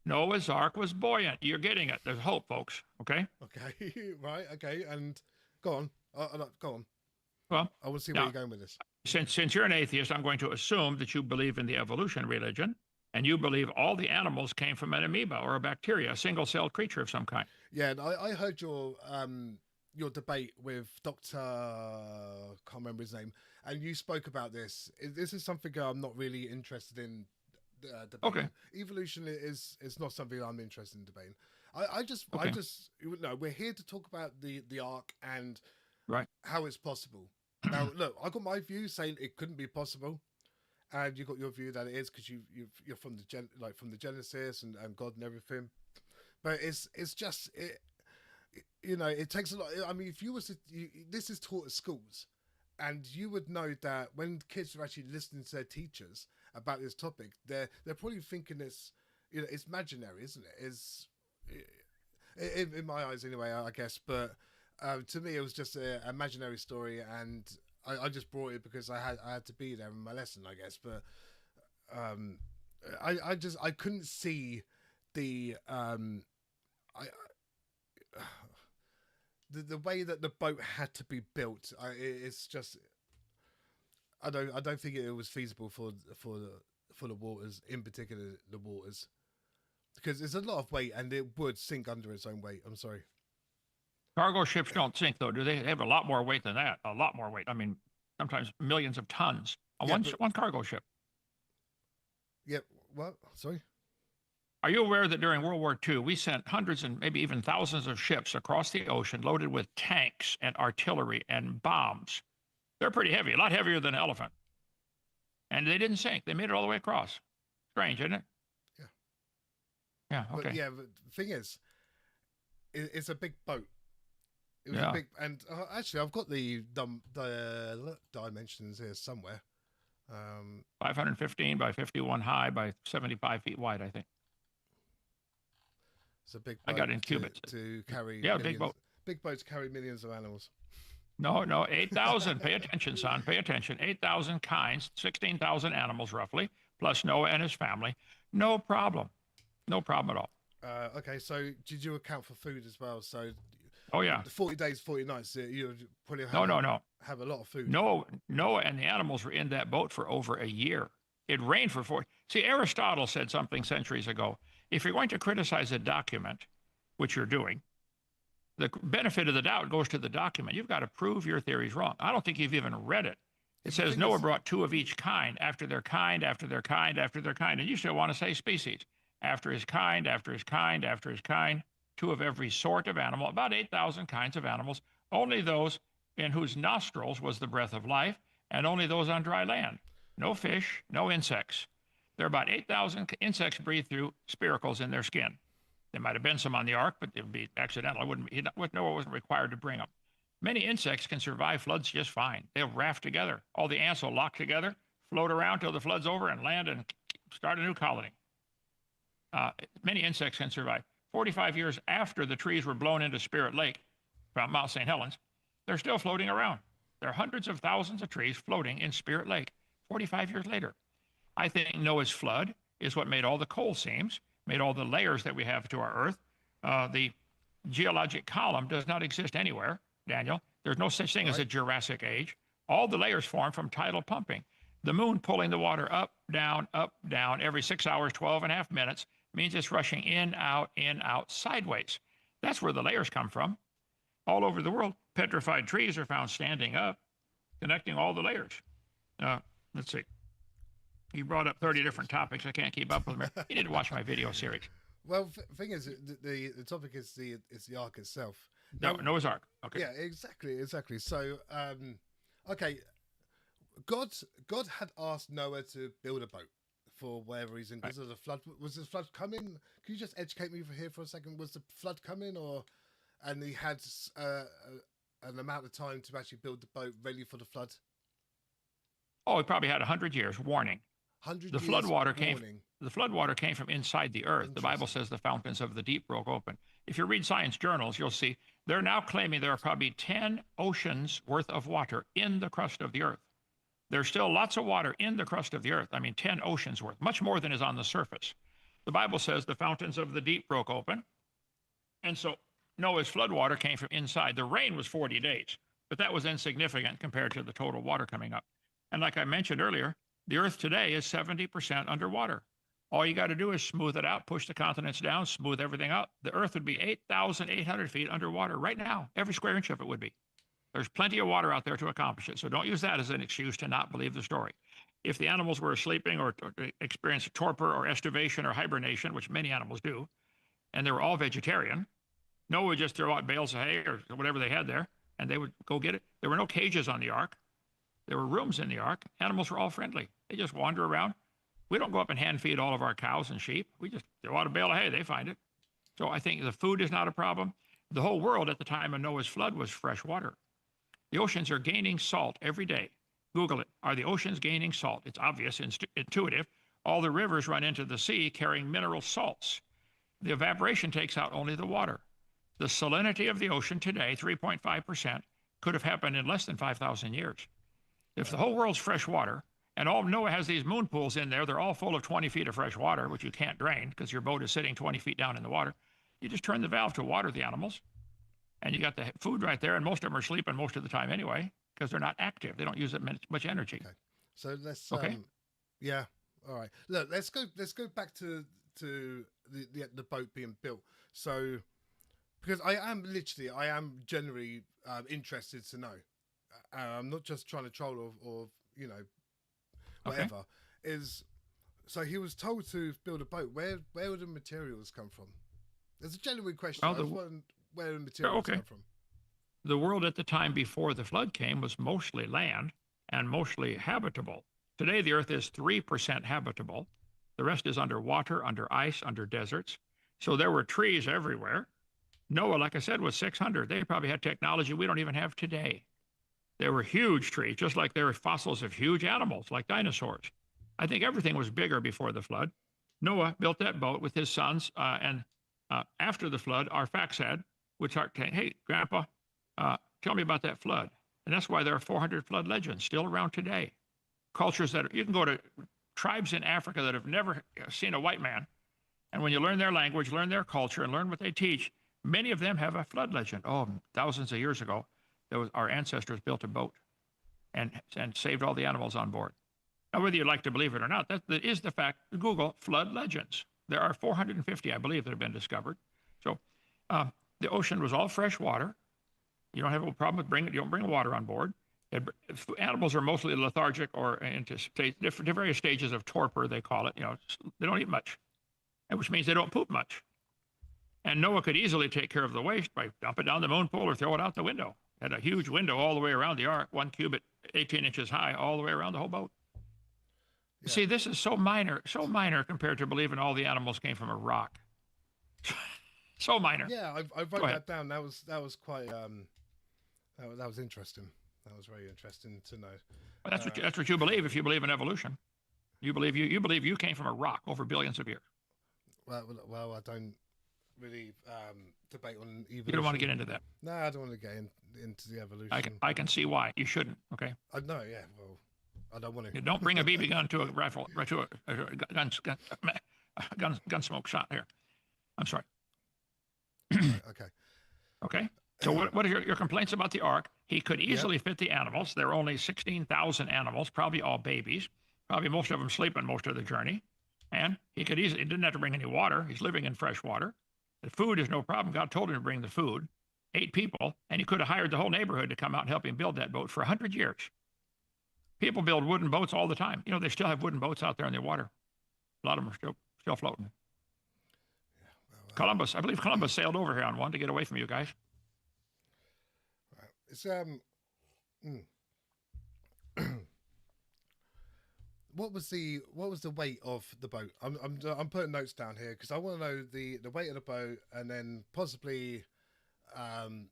Noah's Ark was buoyant. You're getting it. There's hope, folks. Okay? Okay, right, okay. And go on. Go on. Well, I want to see where you're going with this. Since you're an atheist, I'm going to assume that you believe in the evolution religion, and you believe all the animals came from an amoeba or a bacteria, a single-celled creature of some kind. Yeah, and I heard your debate with Dr. Can't remember his name, and you spoke about this. This is something I'm not really interested in debating. Okay. Evolution is not something I'm interested in debating. We're here to talk about the Ark and how it's possible. Now, look, I got my view saying it couldn't be possible, and you got your view that it is because you're from the Genesis and God and everything. But it's just it takes a lot. I mean, if you was to, this is taught at schools, and you would know that when kids are actually listening to their teachers about this topic, they're probably thinking it's imaginary, isn't it? Is in my eyes anyway, I guess. But to me, it was just an imaginary story, and I just brought it because I had to be there in my lesson, I guess. But I couldn't see the the way that the boat had to be built. It's just I don't think it was feasible for the waters, in particular the waters, because there's a lot of weight and it would sink under its own weight. I'm sorry. Cargo ships don't sink, though, do they? They have a lot more weight than that. A lot more weight. I mean, sometimes millions of tons on one cargo ship. Yeah. What? Sorry. Are you aware that during World War II, we sent hundreds and maybe even thousands of ships across the ocean loaded with tanks and artillery and bombs? They're pretty heavy, a lot heavier than an elephant. And they didn't sink. They made it all the way across. Strange, isn't it? Yeah. Yeah, okay. But yeah, the thing is, it's a big boat. It was a big, and actually, I've got the dimensions here somewhere. 515 by 51 high by 75 feet wide, I think. It's a big boat. I got it in cubits. To carry big boat. Big boat to carry millions of animals. No, 8,000. Pay attention, son. Pay attention. 8,000 kinds, 16,000 animals roughly, plus Noah and his family. No problem. No problem at all. Okay, so did you account for food as well? So, oh yeah, 40 days, 40 nights. You probably have have a lot of food. No, Noah and the animals were in that boat for over a year. It rained for 40. See, Aristotle said something centuries ago. If you're going to criticize a document, which you're doing, the benefit of the doubt goes to the document. You've got to prove your theory's wrong. I don't think you've even read it. It says Noah brought two of each kind, after their kind, after their kind, after their kind. And you still want to say species. After his kind, after his kind, after his kind, two of every sort of animal, about 8,000 kinds of animals, only those in whose nostrils was the breath of life, and only those on dry land. No fish, no insects. There are about 8,000 insects breathe through spiracles in their skin. There might have been some on the ark, but it would be accidental. Noah wasn't required to bring them. Many insects can survive floods just fine. They'll raft together. All the ants will lock together, float around till the flood's over, and land and start a new colony. Many insects can survive. 45 years after the trees were blown into Spirit Lake from Mount St. Helens, they're still floating around. There are hundreds of thousands of trees floating in Spirit Lake 45 years later. I think Noah's flood is what made all the coal seams, made all the layers that we have to our Earth. The geologic column does not exist anywhere, Daniel. There's no such thing as a Jurassic age. All the layers form from tidal pumping. The moon pulling the water up, down, every 6 hours, 12 and a half minutes means it's rushing in, out, sideways. That's where the layers come from. All over the world, petrified trees are found standing up, connecting all the layers. Let's see. You brought up 30 different topics. I can't keep up with them. You need to watch my video series. Well, the thing is, the topic is the Ark itself. Noah's Ark. Okay. Yeah, exactly. So, okay, God had asked Noah to build a boat for whatever reason because of the flood. Was the flood coming? Can you just educate me here for a second? Was the flood coming, and he had an amount of time to actually build the boat ready for the flood? Oh, he probably had 100 years warning. 100 The years warning. The flood water came from inside the earth. The Bible says the fountains of the deep broke open. If you read science journals, you'll see they're now claiming there are probably 10 oceans worth of water in the crust of the earth. There's still lots of water in the crust of the earth. I mean, 10 oceans worth, much more than is on the surface. The Bible says the fountains of the deep broke open. And so Noah's flood water came from inside. The rain was 40 days, but that was insignificant compared to the total water coming up. And like I mentioned earlier, the earth today is 70% underwater. All you got to do is smooth it out, push the continents down, smooth everything out. The earth would be 8,800 feet underwater right now. Every square inch of it would be. There's plenty of water out there to accomplish it. So don't use that as an excuse to not believe the story. If the animals were sleeping or experienced torpor or estivation or hibernation, which many animals do, and they were all vegetarian, Noah would just throw out bales of hay or whatever they had there, and they would go get it. There were no cages on the ark. There were rooms in the ark. Animals were all friendly. They just wander around. We don't go up and hand feed all of our cows and sheep. We just throw out a bale of hay. They find it. So I think the food is not a problem. The whole world at the time of Noah's flood was fresh water. The oceans are gaining salt every day. Google it. Are the oceans gaining salt? It's obvious, intuitive. All the rivers run into the sea carrying mineral salts. The evaporation takes out only the water. The salinity of the ocean today, 3.5%, could have happened in less than 5,000 years. If the whole world's fresh water, and all Noah has these moon pools in there, they're all full of 20 feet of fresh water, which you can't drain because your boat is sitting 20 feet down in the water. You just turn the valve to water the animals, and you got the food right there, and most of them are sleeping most of the time anyway because they're not active. They don't use much energy. Okay. So let's Okay. Yeah. All right. Look, let's go back to the boat being built. So because I am generally interested to know. I'm not just trying to troll or whatever. Okay. So he was told to build a boat. Where would the materials come from? There's a genuine question. Where the materials come from. The world at the time before the flood came was mostly land and mostly habitable. Today, the earth is 3% habitable. The rest is underwater, under ice, under deserts. So there were trees everywhere. Noah, like I said, was 600. They probably had technology we don't even have today. There were huge trees, just like there were fossils of huge animals, like dinosaurs. I think everything was bigger before the flood. Noah built that boat with his sons, and after the flood, our Faxad would start saying, hey, Grandpa, tell me about that flood. And that's why there are 400 flood legends still around today. Cultures you can go to tribes in Africa that have never seen a white man. And when you learn their language, learn their culture, and learn what they teach, many of them have a flood legend. Oh, thousands of years ago, our ancestors built a boat and saved all the animals on board. Now, whether you'd like to believe it or not, that is the fact. Google flood legends. There are 450, I believe, that have been discovered. So the ocean was all fresh water. You don't have a problem with you don't bring water on board. Animals are mostly lethargic or into various stages of torpor, they call it. They don't eat much, which means they don't poop much. And Noah could easily take care of the waste by dump it down the moon pool or throw it out the window. Had a huge window all the way around the ark, 1 cubit, 18 inches high, all the way around the whole boat. Yeah. See, this is so minor compared to believing all the animals came from a rock. So minor. Yeah, I wrote that down. That was quite that was interesting. That was very interesting to know. Well, that's what you believe if you believe in evolution. You believe you came from a rock over billions of years. Well, I don't really debate on evolution. You don't want to get into that. No, I don't want to get into the evolution. I can see why. You shouldn't, okay? I know, yeah. Well, I don't want to. You don't bring a BB gun to a rifle, to a gun smoke shot here. I'm sorry. Okay. Okay. So what are your complaints about the ark? He could easily fit the animals. There are only 16,000 animals, probably all babies. Probably most of them sleeping most of the journey. And he didn't have to bring any water. He's living in fresh water. The food is no problem. God told him to bring the food. 8 people, and he could have hired the whole neighborhood to come out and help him build that boat for 100 years. People build wooden boats all the time. They still have wooden boats out there in the water. A lot of them are still floating. Columbus, I believe Columbus sailed over here on one to get away from you guys. It's what was the weight of the boat? I'm putting notes down here because I want to know the weight of the boat, and then possibly um,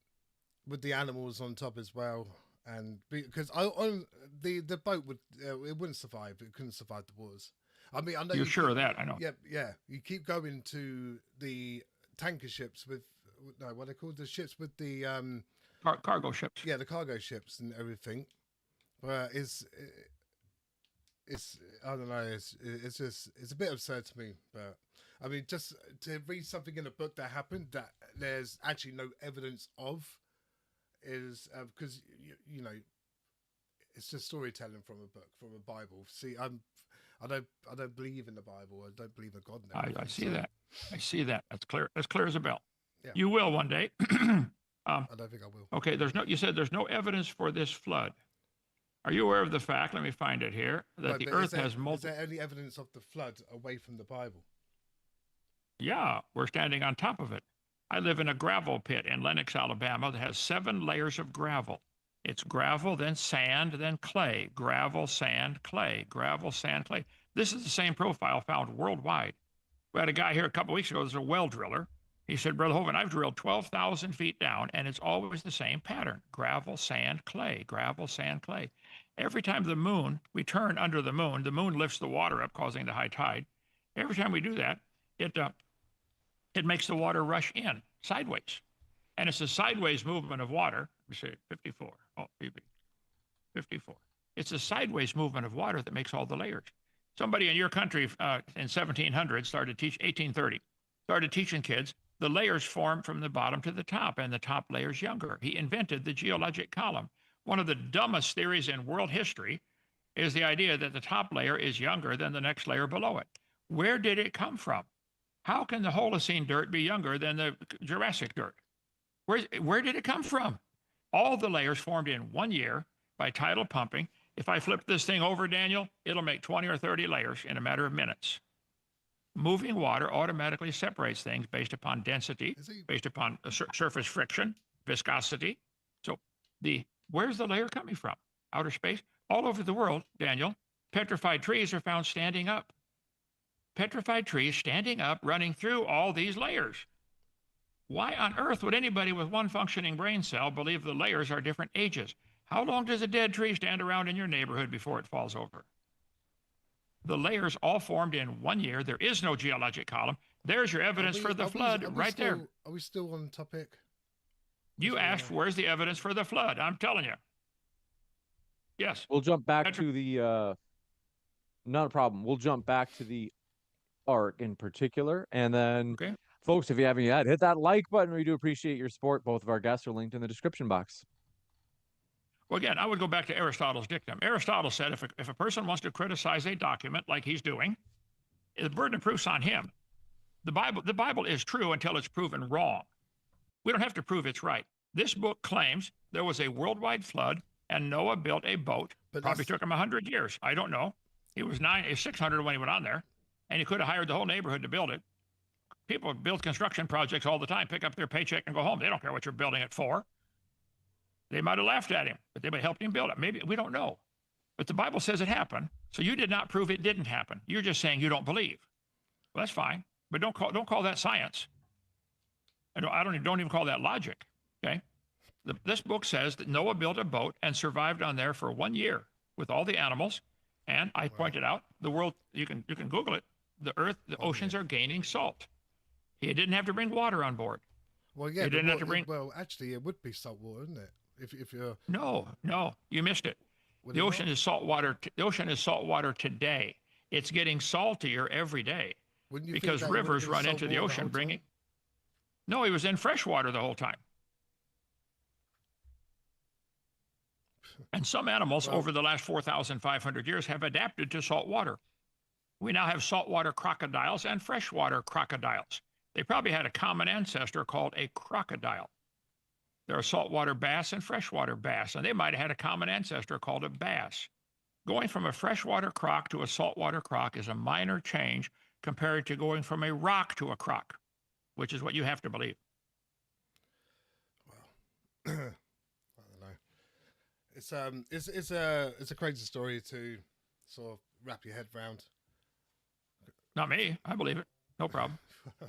with the animals on top as well. And because the boat would it wouldn't survive. It couldn't survive the waters. I mean, I know You're you sure keep, of that? I know. yeah. You keep going to the tanker ships with no, what they called the ships with the Cargo ships. yeah, the cargo ships and everything. But it's I don't know. It's just it's a bit absurd to me. But I mean, just to read something in a book that happened that there's actually no evidence of is because you know it's just storytelling from a book from a Bible. See, I don't believe in the Bible. I don't believe in God. And I everything, see so, that. I see that. That's clear. As clear as a bell. Yeah. You will one day. I don't think I will. Okay. You said there's no evidence for this flood. Are you aware of the fact? Let me find it here. That No, the but Earth has multiple. Is there any evidence of the flood away from the Bible? Yeah, we're standing on top of it. I live in a gravel pit in Lenox, Alabama that has 7 layers of gravel. It's gravel, then sand, then clay. Gravel, sand, clay. Gravel, sand, clay. This is the same profile found worldwide. We had a guy here a couple of weeks ago. There's a well driller. He said, Brother Hovind, I've drilled 12,000 feet down, and it's always the same pattern. Gravel, sand, clay. Gravel, sand, clay. Every time we turn under the moon lifts the water up, causing the high tide. Every time we do that, it makes the water rush in sideways. And it's a sideways movement of water. We say 54. Oh, 54. It's a sideways movement of water that makes all the layers. Somebody in your country in 1700 started 1830, started teaching kids the layers form from the bottom to the top, and the top layer's younger. He invented the geologic column. One of the dumbest theories in world history is the idea that the top layer is younger than the next layer below it. Where did it come from? How can the Holocene dirt be younger than the Jurassic dirt? Where did it come from? All the layers formed in 1 year by tidal pumping. If I flip this thing over, Daniel, it'll make 20 or 30 layers in a matter of minutes. Moving water automatically separates things based upon density, based upon surface friction, viscosity. So where's the layer coming from? Outer space? All over the world, Daniel, petrified trees are found standing up. Petrified trees standing up, running through all these layers. Why on earth would anybody with one functioning brain cell believe the layers are different ages? How long does a dead tree stand around in your neighborhood before it falls over? The layers all formed in 1 year. There is no geologic column. There's your evidence for the flood right there. Are we still on topic? You asked, where's the evidence for the flood? I'm telling you. Yes. We'll jump back to the, not a problem. We'll jump back to the Ark in particular. And then, okay. Folks, if you haven't yet, hit that like button. We do appreciate your support. Both of our guests are linked in the description box. Well, again, I would go back to Aristotle's dictum. Aristotle said if a person wants to criticize a document like he's doing, the burden of proof's on him. The Bible is true until it's proven wrong. We don't have to prove it's right. This book claims there was a worldwide flood and Noah built a boat. Probably took him 100 years. I don't know. He was 600 when he went on there, and he could have hired the whole neighborhood to build it. People build construction projects all the time, pick up their paycheck and go home. They don't care what you're building it for. They might have laughed at him, but they might have helped him build it. Maybe, we don't know. But the Bible says it happened, so you did not prove it didn't happen. You're just saying you don't believe. Well, that's fine, but don't call that science. I don't even call that logic, okay? This book says that Noah built a boat and survived on there for 1 year with all the animals, and I pointed out the world, you can Google it, the earth, the oceans are gaining salt. He didn't have to bring water on board. Well, yeah, he didn't have to bring. Well, actually, it would be salt water, isn't it? If you're no, you missed it. The ocean is salt water. The ocean is salt water today. It's getting saltier every day because rivers run into the ocean, bringing. No, he was in fresh water the whole time. And some animals over the last 4,500 years have adapted to salt water. We now have saltwater crocodiles and freshwater crocodiles. They probably had a common ancestor called a crocodile. There are saltwater bass and freshwater bass, and they might have had a common ancestor called a bass. Going from a freshwater croc to a saltwater croc is a minor change compared to going from a rock to a croc, which is what you have to believe. Well, I don't know. It's a crazy story to sort of wrap your head round. Not me. I believe it. No problem.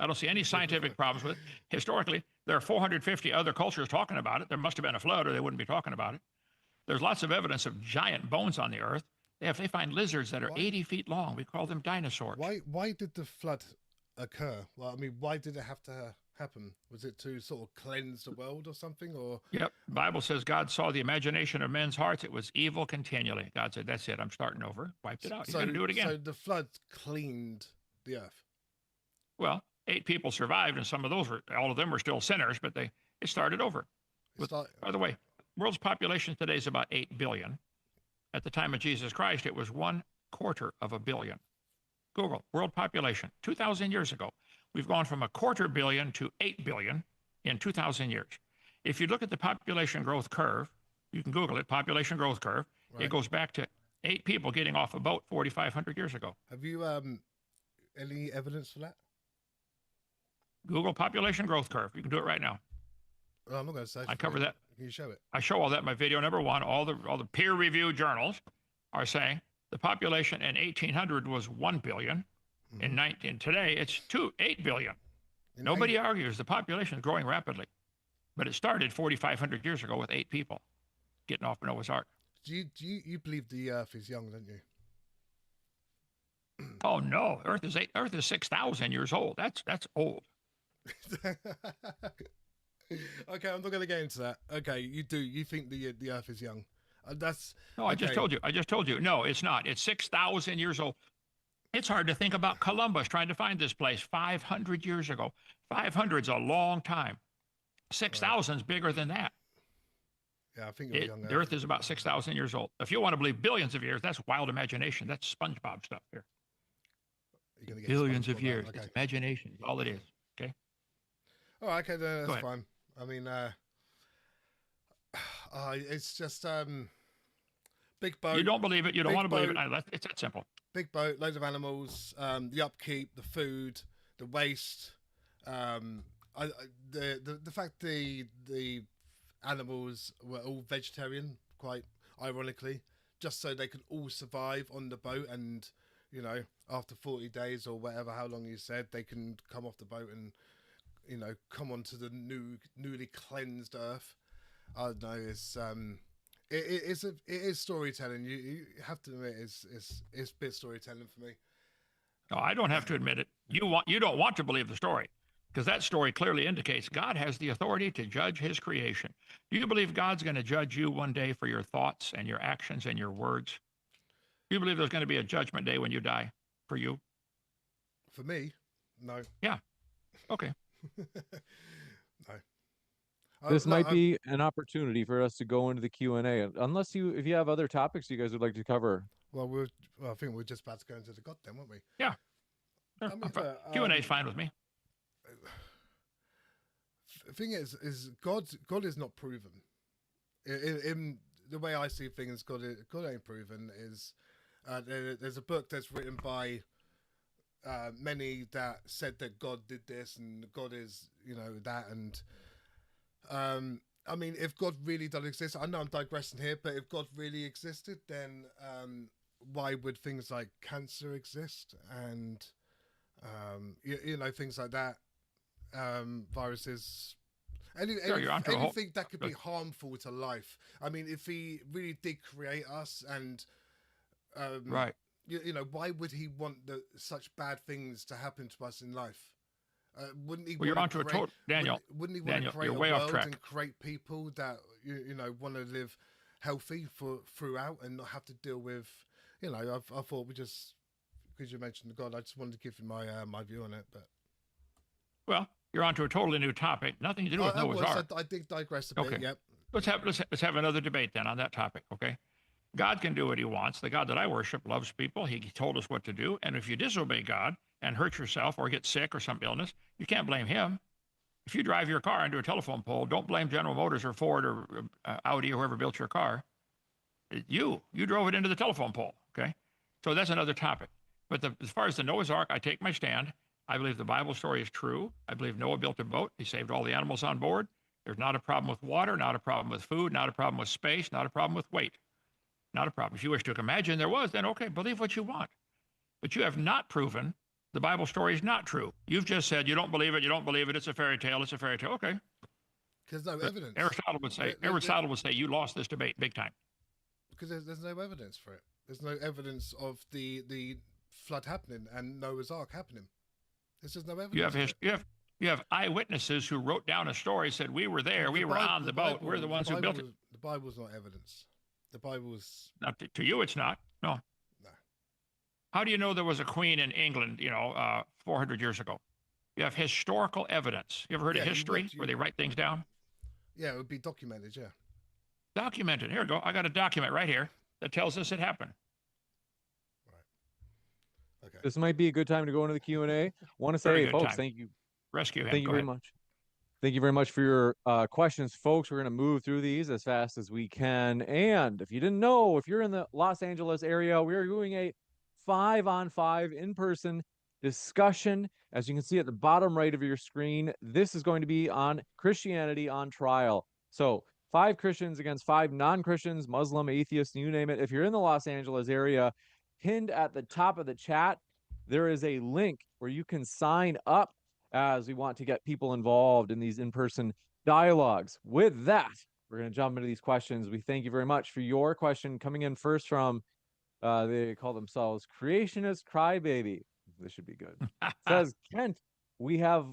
I don't see any scientific problems with it. Historically, there are 450 other cultures talking about it. There must have been a flood or they wouldn't be talking about it. There's lots of evidence of giant bones on the earth. They find lizards that are 80 feet long. We call them dinosaurs. Why did the flood occur? Well, I mean, why did it have to happen? Was it to sort of cleanse the world or something? Or Yep. The Bible says God saw the imagination of men's hearts. It was evil continually. God said, that's it. I'm starting over. Wiped it out. He's going to do it again. So the flood cleaned the earth. Well, 8 people survived, and some of those all of them were still sinners, but it started over. By the way, world's population today is about 8 billion. At the time of Jesus Christ, it was 1/4 of a billion. Google world population 2,000 years ago. We've gone from 250 million to 8 billion in 2,000 years. If you look at the population growth curve, you can Google it, population growth curve. Right. It goes back to 8 people getting off a boat 4,500 years ago. Have you any evidence for that? Google population growth curve. You can do it right now. Well, I'm not going to say. I cover that. Can you show it? I show all that in my video number 1. All the peer-reviewed journals are saying the population in 1800 was 1 billion. Mm-hmm. In today, it's 8 billion. Nobody argues the population is growing rapidly, but it started 4,500 years ago with 8 people getting off Noah's Ark. Do you believe the Earth is young, don't you? Oh no, Earth is 6,000 years old. That's old. Okay, I'm not going to get into that. Okay, you do. You think the Earth is young? That's no. Okay. I just told you. No, it's not. It's 6,000 years old. It's hard to think about Columbus trying to find this place 500 years ago. 500's a long time. 6,000's bigger than that. Yeah, I think the Earth is about 6,000 years old. If you want to believe billions of years, that's wild imagination. That's SpongeBob stuff here. Billions of years. Okay. It's imagination. All it is. Okay. Oh, okay, then that's fine. I mean, it's just big boat. You don't believe it. You don't want to believe it. It's that simple. Big boat, loads of animals, the upkeep, the food, the waste. The fact the animals were all vegetarian, quite ironically, just so they could all survive on the boat, and after 40 days or whatever, how long you said, they can come off the boat and come onto the newly cleansed earth. I don't know. It is storytelling. You have to admit it's bit storytelling for me. No, I don't have to admit it. You don't want to believe the story, because that story clearly indicates God has the authority to judge his creation. Do you believe God's going to judge you one day for your thoughts and your actions and your words? Do you believe there's going to be a judgment day when you die for you? For me? No. Yeah. Okay. No. This might be an opportunity for us to go into the Q&A, unless if you have other topics you guys would like to cover. Well, I think we're just about to go into the God then, weren't we? Yeah. Sure. Q&A is fine with me. The thing is God is not proven. In the way I see things, God ain't proven. There's a book that's written by many that said that God did this and God is that, and I mean, if God really does exist, I know I'm digressing here, but if God really existed, then why would things like cancer exist and things like that, viruses, anything that could be harmful to life? I mean, if he really did create us and right, why would he want such bad things to happen to us in life? Wouldn't he? Well, you're onto a total, Daniel. Wouldn't he want to create a world and create people that want to live healthy throughout and not have to deal with? I thought we just, because you mentioned God, I just wanted to give you my view on it. But well, you're onto a totally new topic. Nothing to do with Noah's Ark. I did digress a bit. Okay. Yep. Let's have another debate then on that topic. Okay. God can do what he wants. The God that I worship loves people. He told us what to do. And if you disobey God and hurt yourself or get sick or some illness, you can't blame him. If you drive your car into a telephone pole, don't blame General Motors or Ford or Audi or whoever built your car. You drove it into the telephone pole. Okay. So that's another topic. But as far as the Noah's Ark, I take my stand. I believe the Bible story is true. I believe Noah built a boat. He saved all the animals on board. There's not a problem with water, not a problem with food, not a problem with space, not a problem with weight. Not a problem. If you wish to imagine there was, then okay, believe what you want. But you have not proven the Bible story is not true. You've just said you don't believe it, it's a fairy tale, it's a fairy tale. Okay. Because no But evidence. Aristotle would say you lost this debate big time. Because there's no evidence for it. There's no evidence of the flood happening and Noah's Ark happening. There's just no evidence. You have eyewitnesses who wrote down a story, said we were there, we were on the boat, we're the ones who built it. The Bible's not evidence. The Bible's not to you. It's not. No. How do you know there was a queen in England, 400 years ago? You have historical evidence. You ever heard of history where they write things down? Yeah, it would be documented, yeah. Documented. Here we go. I got a document right here that tells us it happened. Right. Okay. This might be a good time to go into the Q&A. Want to say, folks, thank you. Rescue him. Thank you very much. Thank you very much for your questions, folks. We're going to move through these as fast as we can. And if you didn't know, if you're in the Los Angeles area, we are doing a 5-on-5 in-person discussion. As you can see at the bottom right of your screen, this is going to be on Christianity on trial. So 5 Christians against 5 non-Christians, Muslim, atheists, you name it. If you're in the Los Angeles area, pinned at the top of the chat, there is a link where you can sign up, as we want to get people involved in these in-person dialogues. With that, we're going to jump into these questions. We thank you very much for your question coming in first from, they call themselves Creationist Crybaby. This should be good. Says, Kent, we have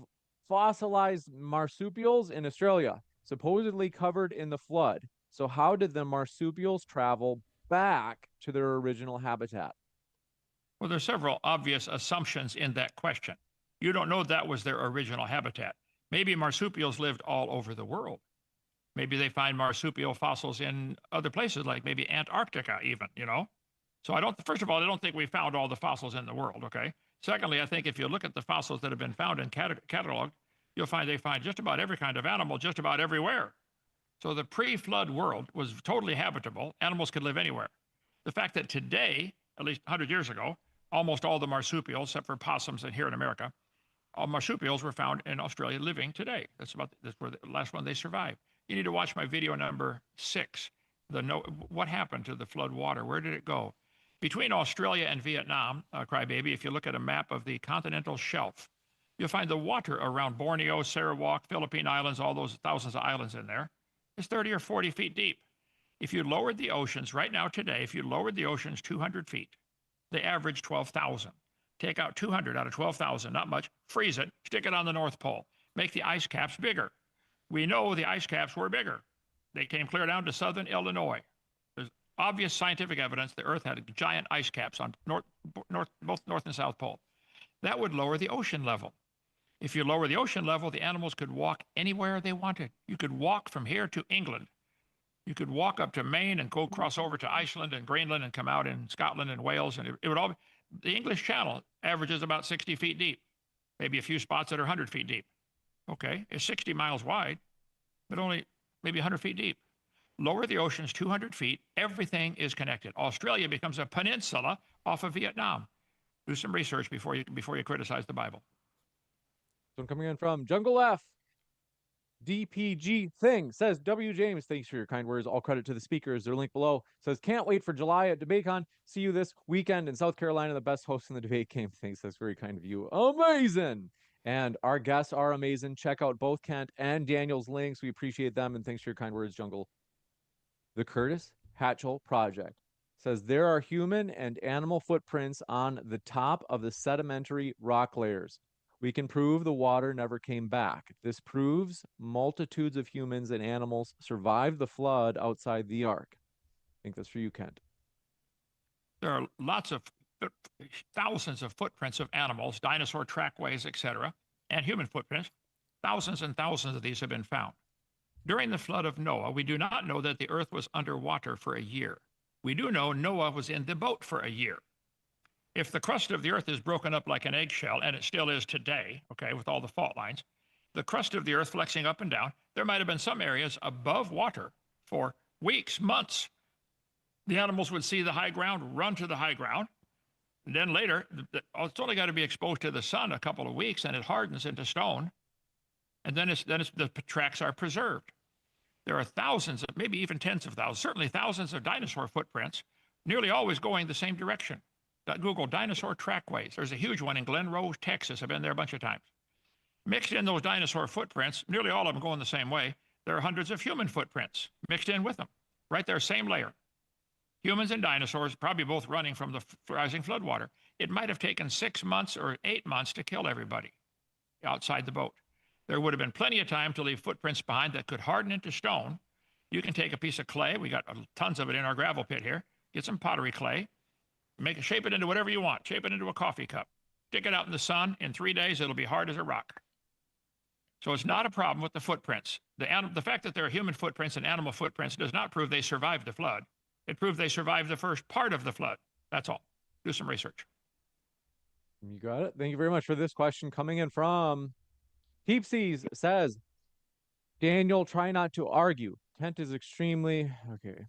fossilized marsupials in Australia, supposedly covered in the flood. So how did the marsupials travel back to their original habitat? Well, there's several obvious assumptions in that question. You don't know that was their original habitat. Maybe marsupials lived all over the world. Maybe they find marsupial fossils in other places, like maybe Antarctica even, So first of all, I don't think we found all the fossils in the world, okay? Secondly, I think if you look at the fossils that have been found and cataloged, you'll find they find just about every kind of animal just about everywhere. So the pre-flood world was totally habitable. Animals could live anywhere. The fact that today, at least 100 years ago, almost all the marsupials, except for possums and here in America, all marsupials were found in Australia living today. That's where the last one they survived. You need to watch my video number 6. What happened to the flood water? Where did it go? Between Australia and Vietnam, Crybaby, if you look at a map of the continental shelf, you'll find the water around Borneo, Sarawak, Philippine Islands, all those thousands of islands in there, is 30 or 40 feet deep. If you lowered the oceans right now today, if you lowered the oceans 200 feet, they average 12,000. Take out 200 out of 12,000, not much, freeze it, stick it on the North Pole, make the ice caps bigger. We know the ice caps were bigger. They came clear down to southern Illinois. There's obvious scientific evidence the Earth had giant ice caps on both North and South Pole. That would lower the ocean level. If you lower the ocean level, the animals could walk anywhere they wanted. You could walk from here to England. You could walk up to Maine and go cross over to Iceland and Greenland and come out in Scotland and Wales, and it would all be. The English Channel averages about 60 feet deep, maybe a few spots that are 100 feet deep. Okay, it's 60 miles wide, but only maybe 100 feet deep. Lower the oceans 200 feet, everything is connected. Australia becomes a peninsula off of Vietnam. Do some research before you criticize the Bible. So I'm coming in from Jungle F. DPG Thing says, W. James, thanks for your kind words. All credit to the speakers. Their link below says, can't wait for July at DebateCon. See you this weekend in South Carolina, the best host in the debate game. Thanks. That's very kind of you. Amazing. And our guests are amazing. Check out both Kent and Daniel's links. We appreciate them. And thanks for your kind words, Jungle. The Curtis Hatchell Project says, there are human and animal footprints on the top of the sedimentary rock layers. We can prove the water never came back. This proves multitudes of humans and animals survived the flood outside the Ark. I think that's for you, Kent. There are thousands of footprints of animals, dinosaur trackways, etc., and human footprints. Thousands and thousands of these have been found. During the flood of Noah, we do not know that the earth was underwater for a year. We do know Noah was in the boat for a year. If the crust of the earth is broken up like an eggshell, and it still is today, okay, with all the fault lines, the crust of the earth flexing up and down, there might have been some areas above water for weeks, months. The animals would see the high ground, run to the high ground, and then later, it's only got to be exposed to the sun a couple of weeks, and it hardens into stone, and then the tracks are preserved. There are thousands, maybe even tens of thousands, certainly thousands of dinosaur footprints nearly always going the same direction. Google dinosaur trackways. There's a huge one in Glen Rose, Texas. I've been there a bunch of times. Mixed in those dinosaur footprints, nearly all of them going the same way. There are hundreds of human footprints mixed in with them. Right there, same layer. Humans and dinosaurs, probably both running from the rising floodwater. It might have taken 6 months or 8 months to kill everybody outside the boat. There would have been plenty of time to leave footprints behind that could harden into stone. You can take a piece of clay. We got tons of it in our gravel pit here. Get some pottery clay. Shape it into whatever you want. Shape it into a coffee cup. Stick it out in the sun. In 3 days, it'll be hard as a rock. So it's not a problem with the footprints. The fact that there are human footprints and animal footprints does not prove they survived the flood. It proved they survived the first part of the flood. That's all. Do some research. You got it. Thank you very much for this question coming in from Peepsies. Says, Daniel, try not to argue. Kent is extremely okay.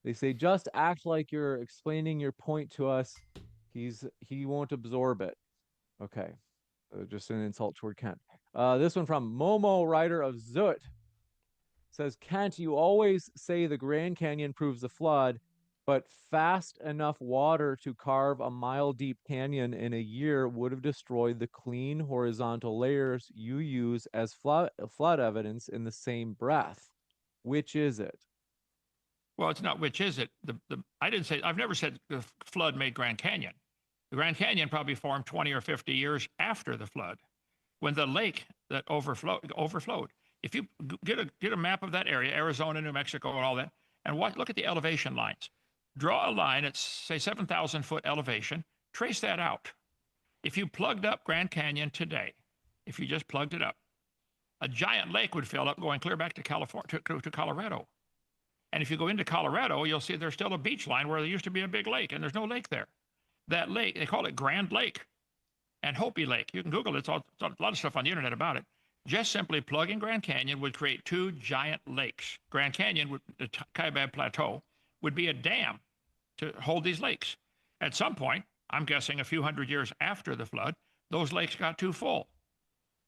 They say just act like you're explaining your point to us. He won't absorb it. Okay. Just an insult toward Kent. This one from Momo, writer of Zut, says, Kent, you always say the Grand Canyon proves the flood, but fast enough water to carve a mile-deep canyon in a year would have destroyed the clean horizontal layers you use as flood evidence in the same breath. Which is it? Well, it's not which is it. I've never said the flood made Grand Canyon. The Grand Canyon probably formed 20 or 50 years after the flood, when the lake that overflowed. If you get a map of that area, Arizona, New Mexico, and all that, and look at the elevation lines. Draw a line at, say, 7,000 foot elevation. Trace that out. If you plugged up Grand Canyon today, if you just plugged it up, a giant lake would fill up going clear back to California, to Colorado. And if you go into Colorado, you'll see there's still a beach line where there used to be a big lake, and there's no lake there. That lake, they call it Grand Lake and Hopi Lake. You can Google it. It's a lot of stuff on the internet about it. Just simply plugging Grand Canyon would create 2 giant lakes. Grand Canyon, the Kaibab Plateau, would be a dam to hold these lakes. At some point, I'm guessing a few hundred years after the flood, those lakes got too full.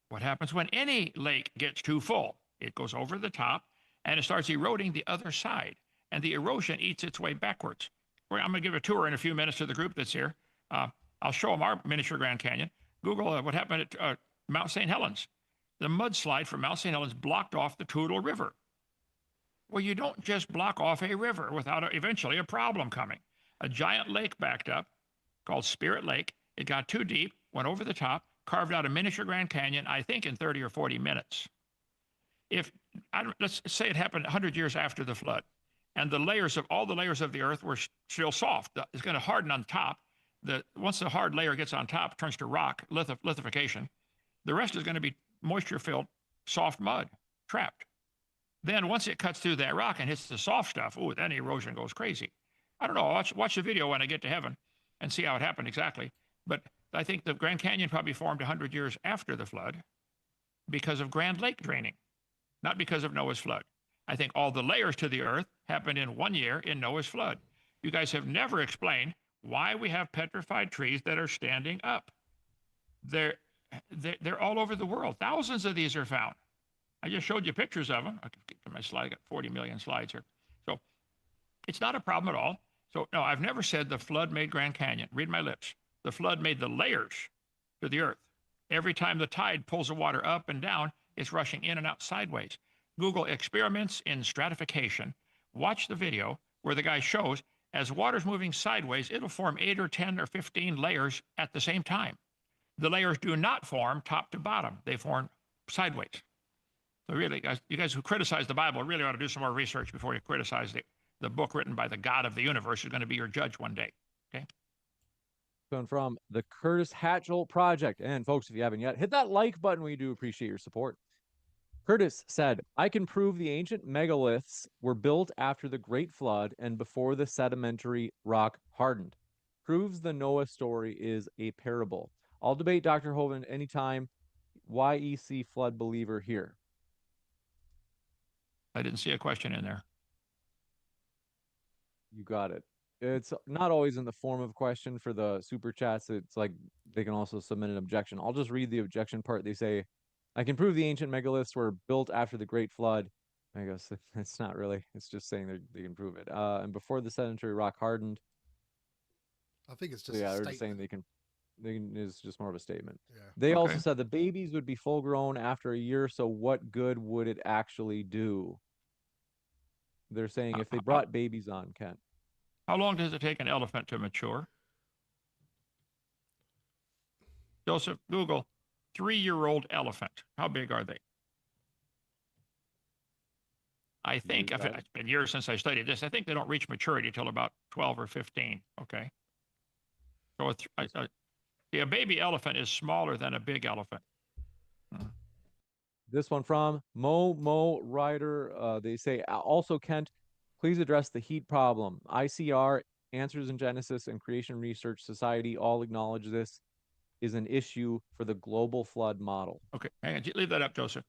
What happens when any lake gets too full? It goes over the top, and it starts eroding the other side, and the erosion eats its way backwards. I'm going to give a tour in a few minutes to the group that's here. I'll show them our miniature Grand Canyon. Google what happened at Mount St. Helens. The mudslide from Mount St. Helens blocked off the Toutle River. Well, you don't just block off a river without eventually a problem coming. A giant lake backed up called Spirit Lake. It got too deep, went over the top, carved out a miniature Grand Canyon, I think in 30 or 40 minutes. Let's say it happened 100 years after the flood, and all the layers of the earth were still soft. It's going to harden on top. Once the hard layer gets on top, it turns to rock, lithification. The rest is going to be moisture-filled, soft mud, trapped. Then once it cuts through that rock and hits the soft stuff, then erosion goes crazy. I don't know. Watch the video when I get to heaven and see how it happened exactly. But I think the Grand Canyon probably formed 100 years after the flood because of Grand Lake draining, not because of Noah's flood. I think all the layers to the earth happened in 1 year in Noah's flood. You guys have never explained why we have petrified trees that are standing up. They're all over the world. Thousands of these are found. I just showed you pictures of them. I can get to my slide. I got 40 million slides here. So it's not a problem at all. So no, I've never said the flood made Grand Canyon. Read my lips. The flood made the layers to the earth. Every time the tide pulls the water up and down, it's rushing in and out sideways. Google experiments in stratification. Watch the video where the guy shows as water's moving sideways, it'll form 8 or 10 or 15 layers at the same time. The layers do not form top to bottom. They form sideways. So really, you guys who criticize the Bible really ought to do some more research before you criticize the book written by the God of the universe who's going to be your judge one day. Okay? Going from the Curtis Hatchell Project. And folks, if you haven't yet, hit that like button. We do appreciate your support. Curtis said, I can prove the ancient megaliths were built after the Great Flood and before the sedimentary rock hardened. Proves the Noah story is a parable. I'll debate Dr. Hovind anytime. YEC flood believer here. I didn't see a question in there. You got it. It's not always in the form of a question for the super chats. It's like they can also submit an objection. I'll just read the objection part. They say, I can prove the ancient megaliths were built after the Great Flood. I guess it's not really. It's just saying they can prove it. And before the sedentary rock hardened. I think it's So just a yeah, they're just saying statement. it's just more of a statement. Yeah. They also Okay. said the babies would be full grown after a year, so what good would it actually do? They're saying if they How, brought babies on, Kent. how long does it take an elephant to mature? Joseph, Google 3-year-old elephant. How big are they? I You think, got it. it's been years since I studied this, I think they don't reach maturity until about 12 or 15. Okay. So a baby elephant is smaller than a big elephant. This one from Mo Ryder. They say also Kent, please address the heat problem. ICR, Answers in Genesis, and Creation Research Society all acknowledge this is an issue for the global flood model. Okay. Hang on. Leave that up, Joseph.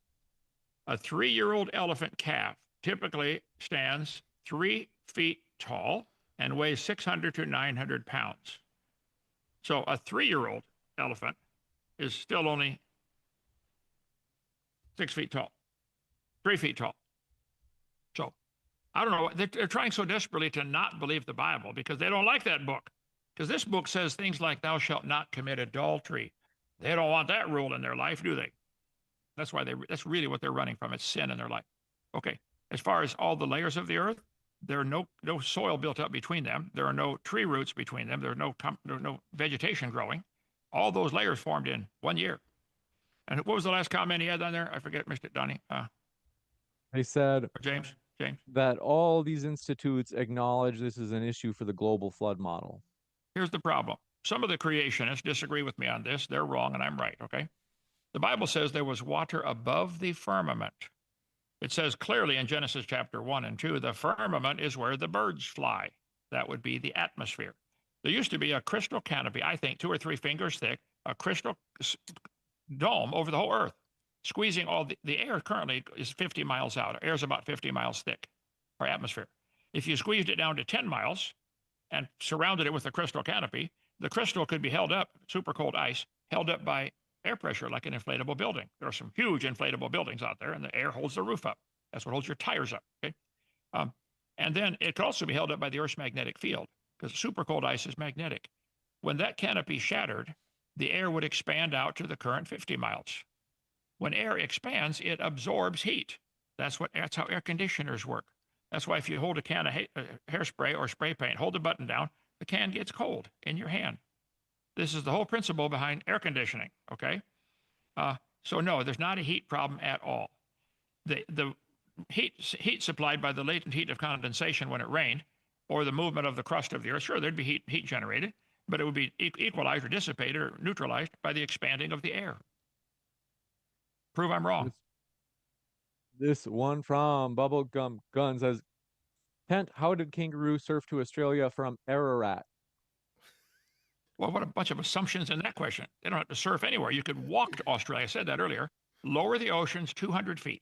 A 3-year-old elephant calf typically stands 3 feet tall and weighs 600 to 900 pounds. So a 3-year-old elephant is still only 6 feet tall, 3 feet tall. So I don't know. They're trying so desperately to not believe the Bible because they don't like that book. Because this book says things like, thou shalt not commit adultery. They don't want that rule in their life, do they? That's really what they're running from. It's sin in their life. Okay. As far as all the layers of the earth, there are no soil built up between them. There are no tree roots between them. There's no vegetation growing. All those layers formed in 1 year. And what was the last comment he had on there? I forget, Mr. Donnie. They said Or James. James. that all these institutes acknowledge this is an issue for the global flood model. Here's the problem. Some of the creationists disagree with me on this. They're wrong and I'm right. Okay. The Bible says there was water above the firmament. It says clearly in Genesis chapter 1 and 2, the firmament is where the birds fly. That would be the atmosphere. There used to be a crystal canopy, I think 2 or 3 fingers thick, a crystal dome over the whole earth, squeezing all the air currently is 50 miles out. Air is about 50 miles thick, our atmosphere. If you squeezed it down to 10 miles and surrounded it with a crystal canopy, the crystal could be held up, super cold ice, held up by air pressure like an inflatable building. There are some huge inflatable buildings out there, and the air holds the roof up. That's what holds your tires up. Okay, and then it could also be held up by the Earth's magnetic field because super cold ice is magnetic. When that canopy shattered, the air would expand out to the current 50 miles. When air expands, it absorbs heat. That's how air conditioners work. That's why if you hold a can of hairspray or spray paint, hold the button down, the can gets cold in your hand. This is the whole principle behind air conditioning. Okay, so no, there's not a heat problem at all. The heat supplied by the latent heat of condensation when it rained, or the movement of the crust of the earth, sure, there'd be heat generated, but it would be equalized or dissipated or neutralized by the expanding of the air. Prove I'm wrong. This one from Bubblegum Gun says, Kent, how did kangaroo surf to Australia from Ararat? Well, what a bunch of assumptions in that question. They don't have to surf anywhere. You could walk to Australia. I said that earlier. Lower the oceans 200 feet.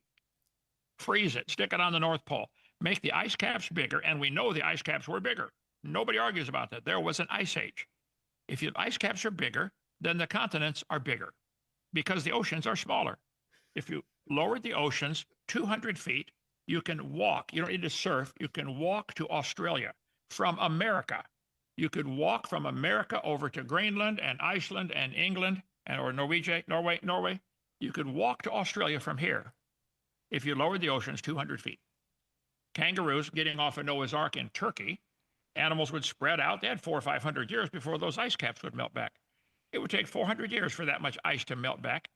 Freeze it. Stick it on the North Pole. Make the ice caps bigger. And we know the ice caps were bigger. Nobody argues about that. There was an ice age. If the ice caps are bigger, then the continents are bigger because the oceans are smaller. If you lowered the oceans 200 feet, you can walk. You don't need to surf. You can walk to Australia from America. You could walk from America over to Greenland and Iceland and England or Norway. You could walk to Australia from here if you lowered the oceans 200 feet. Kangaroos getting off of Noah's Ark in Turkey, animals would spread out. They had 400 or 500 years before those ice caps would melt back. It would take 400 years for that much ice to melt back.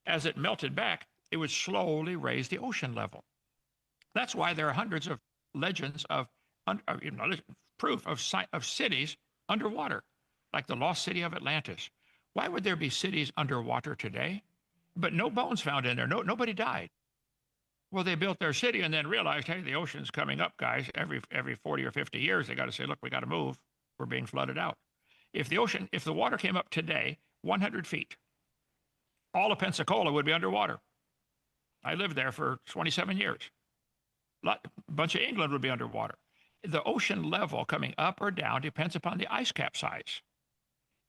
As it melted back, it would slowly raise the ocean level. That's why there are hundreds of legends of proof of cities underwater, like the lost city of Atlantis. Why would there be cities underwater today? But no bones found in there. Nobody died. Well, they built their city and then realized, hey, the ocean's coming up, guys. Every 40 or 50 years, they got to say, look, we got to move. We're being flooded out. If the water came up today, 100 feet, all of Pensacola would be underwater. I lived there for 27 years. A bunch of England would be underwater. The ocean level coming up or down depends upon the ice cap size.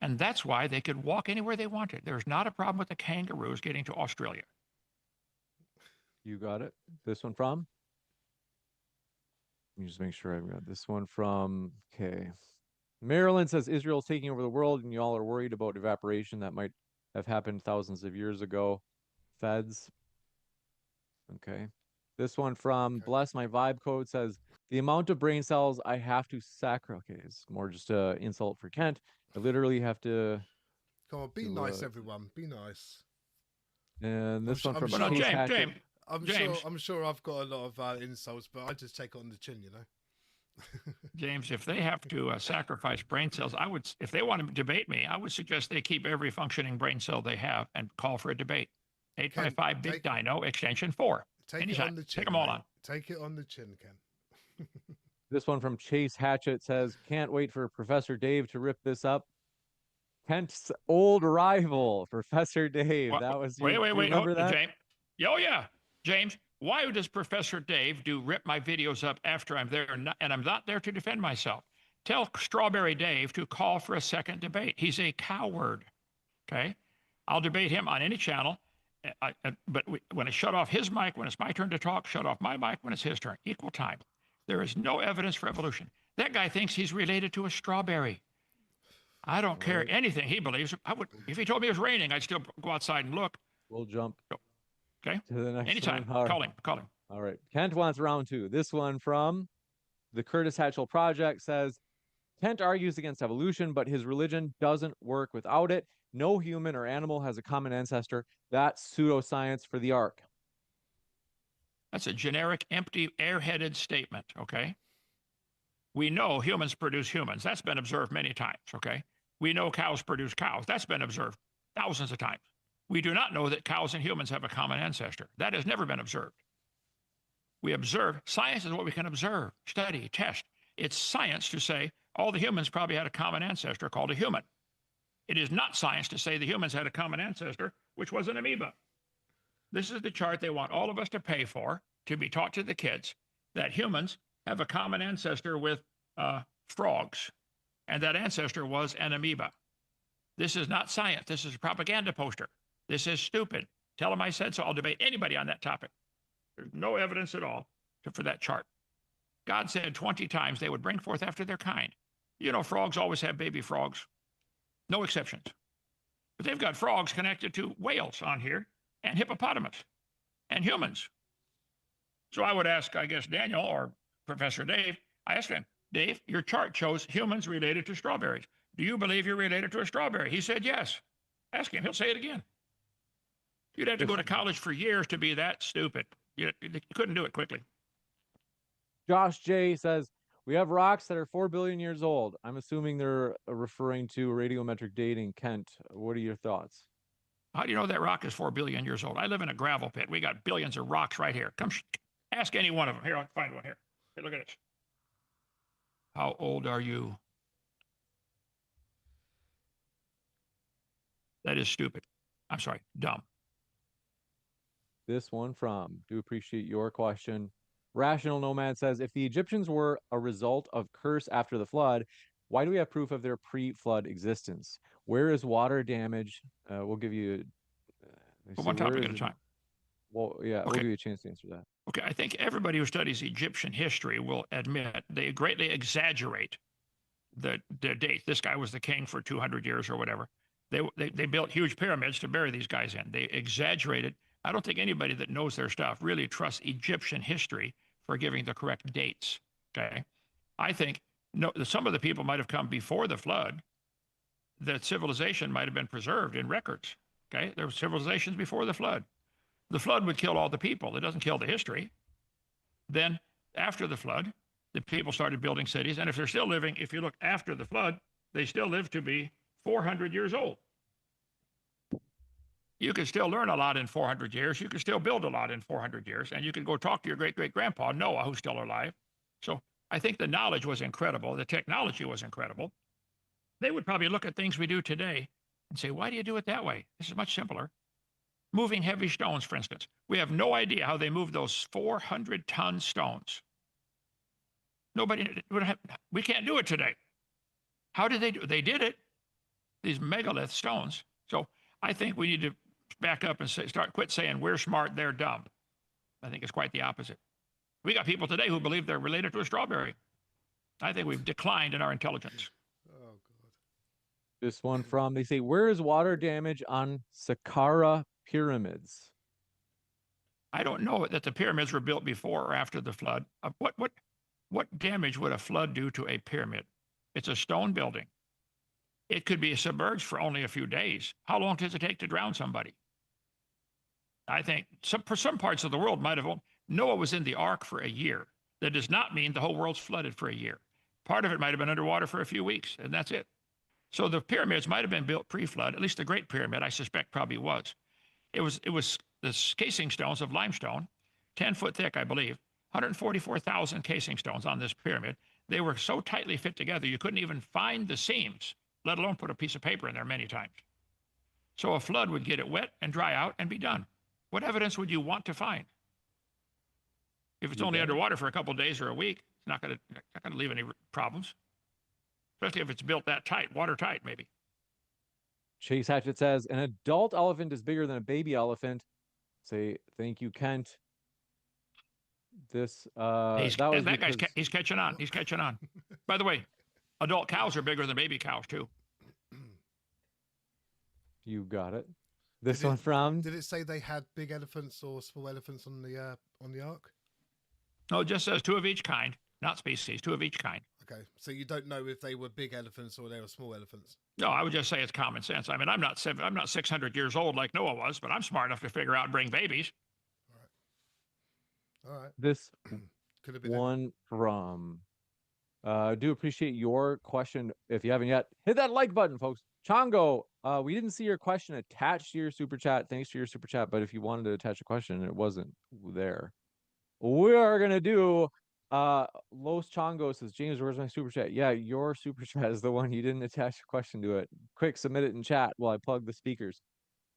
And that's why they could walk anywhere they wanted. There's not a problem with the kangaroos getting to Australia. You got it. This one from? Let me just make sure I've got this one from, okay. Maryland says Israel's taking over the world and y'all are worried about evaporation that might have happened thousands of years ago. Feds. Okay. This one from Okay. Bless My Vibe Code says the amount of brain cells I have to sacrifice. Okay, it's more just a insult for Kent. I literally have to. Come on, be nice, everyone. Be nice. And this one I'm from Well, no, sure. Chase Hatchet. James, I'm sure I've got a lot of insults, but I just take it on the chin, you know. James, if they have to sacrifice brain cells, I would, if they want to debate me, I would suggest they keep every functioning brain cell they have and call for a debate. 855 Big Dino, extension 4. Take Anytime. it on the chin. Take them all mate. on. Take it on the chin, Ken. This one from Chase Hatchet says, can't wait for Professor Dave to rip this up. Kent's old rival, Professor Dave. Well, That was you. wait. Do you remember that? James. Oh, yeah. James, why does Professor Dave rip my videos up after I'm there and I'm not there to defend myself? Tell Strawberry Dave to call for a second debate. He's a coward. Okay? I'll debate him on any channel. But when I shut off his mic, when it's my turn to talk, shut off my mic when it's his turn. Equal time. There is no evidence for evolution. That guy thinks he's related to a strawberry. I don't care anything he believes. I would, if he told me it was raining, I'd still go outside and look. We'll jump. Okay. To the next Anytime. one. Call him. All right. Kent wants round 2. This one from the Curtis Hatchell Project says, Kent argues against evolution, but his religion doesn't work without it. No human or animal has a common ancestor. That's pseudoscience for the Ark. That's a generic, empty, airheaded statement, okay? We know humans produce humans. That's been observed many times, okay? We know cows produce cows. That's been observed thousands of times. We do not know that cows and humans have a common ancestor. That has never been observed. We observe. Science is what we can observe, study, test. It's science to say all the humans probably had a common ancestor called a human. It is not science to say the humans had a common ancestor, which was an amoeba. This is the chart they want all of us to pay for, to be taught to the kids, that humans have a common ancestor with frogs, and that ancestor was an amoeba. This is not science. This is a propaganda poster. This is stupid. Tell them I said so. I'll debate anybody on that topic. There's no evidence at all for that chart. God said 20 times they would bring forth after their kind. You know, frogs always have baby frogs. No exceptions. But they've got frogs connected to whales on here, and hippopotamus, and humans. So I would ask, I guess, Daniel or Professor Dave, I asked him, Dave, your chart shows humans related to strawberries. Do you believe you're related to a strawberry? He said yes. Ask him, he'll say it again. You'd have to go to college for years to be that stupid. You couldn't do it quickly. Josh J says, we have rocks that are 4 billion years old. I'm assuming they're referring to radiometric dating. Kent, what are your thoughts? How do you know that rock is 4 billion years old? I live in a gravel pit. We got billions of rocks right here. Come ask any one of them. Here, I'll find one here. Hey, look at this. How old are you? That is stupid. I'm sorry, dumb. This one from, do appreciate your question. Rational Nomad says, if the Egyptians were a result of curse after the flood, why do we have proof of their pre-flood existence? Where is water damage? We'll give you one topic at a time. Well, yeah, we'll give you a chance to answer that. Okay, I think everybody who studies Egyptian history will admit they greatly exaggerate the date. This guy was the king for 200 years or whatever. They built huge pyramids to bury these guys in. They exaggerated. I don't think anybody that knows their stuff really trusts Egyptian history for giving the correct dates. Okay, I think some of the people might have come before the flood. That civilization might have been preserved in records. Okay, there were civilizations before the flood. The flood would kill all the people. It doesn't kill the history. Then after the flood, the people started building cities. And if they're still living, if you look after the flood, they still live to be 400 years old. You can still learn a lot in 400 years. You can still build a lot in 400 years. And you can go talk to your great-great-grandpa, Noah, who's still alive. So I think the knowledge was incredible. The technology was incredible. They would probably look at things we do today and say, why do you do it that way? This is much simpler. Moving heavy stones, for instance. We have no idea how they moved those 400-ton stones. We can't do it today. How did they do it? They did it, these megalith stones. So I think we need to back up and quit saying we're smart, they're dumb. I think it's quite the opposite. We got people today who believe they're related to a strawberry. I think we've declined in our intelligence. This one from, they say, where is water damage on Saqqara pyramids? I don't know that the pyramids were built before or after the flood. What damage would a flood do to a pyramid? It's a stone building. It could be submerged for only a few days. How long does it take to drown somebody? I think for some parts of the world might have. Noah was in the ark for a year. That does not mean the whole world's flooded for a year. Part of it might have been underwater for a few weeks, and that's it. So the pyramids might have been built pre-flood. At least the Great Pyramid, I suspect, probably was. It was the casing stones of limestone, 10 foot thick, I believe, 144,000 casing stones on this pyramid. They were so tightly fit together you couldn't even find the seams, let alone put a piece of paper in there many times. So a flood would get it wet and dry out and be done. What evidence would you want to find? If it's only underwater for a couple of days or a week, it's not going to leave any problems. Especially if it's built that tight, watertight, maybe. Chase Hatchett says, an adult elephant is bigger than a baby elephant. Say, thank you, Kent. This, he's catching on. He's catching on. By the way, adult cows are bigger than baby cows, too. You got it. This one from... Did it say they had big elephants or small elephants on the ark? No, it just says 2 of each kind, not species, 2 of each kind. Okay, so you don't know if they were big elephants or they were small elephants? No, I would just say it's common sense. I mean, I'm not 600 years old like Noah was, but I'm smart enough to figure out and bring babies. All right. This could have been one from... do appreciate your question. If you haven't yet, hit that like button, folks. Chongo, we didn't see your question attached to your super chat. Thanks for your super chat. But if you wanted to attach a question, it wasn't there. We are going to do Los Chongo says, James, where's my super chat? Yeah, your super chat is the one. You didn't attach a question to it. Quick, submit it in chat while I plug the speakers.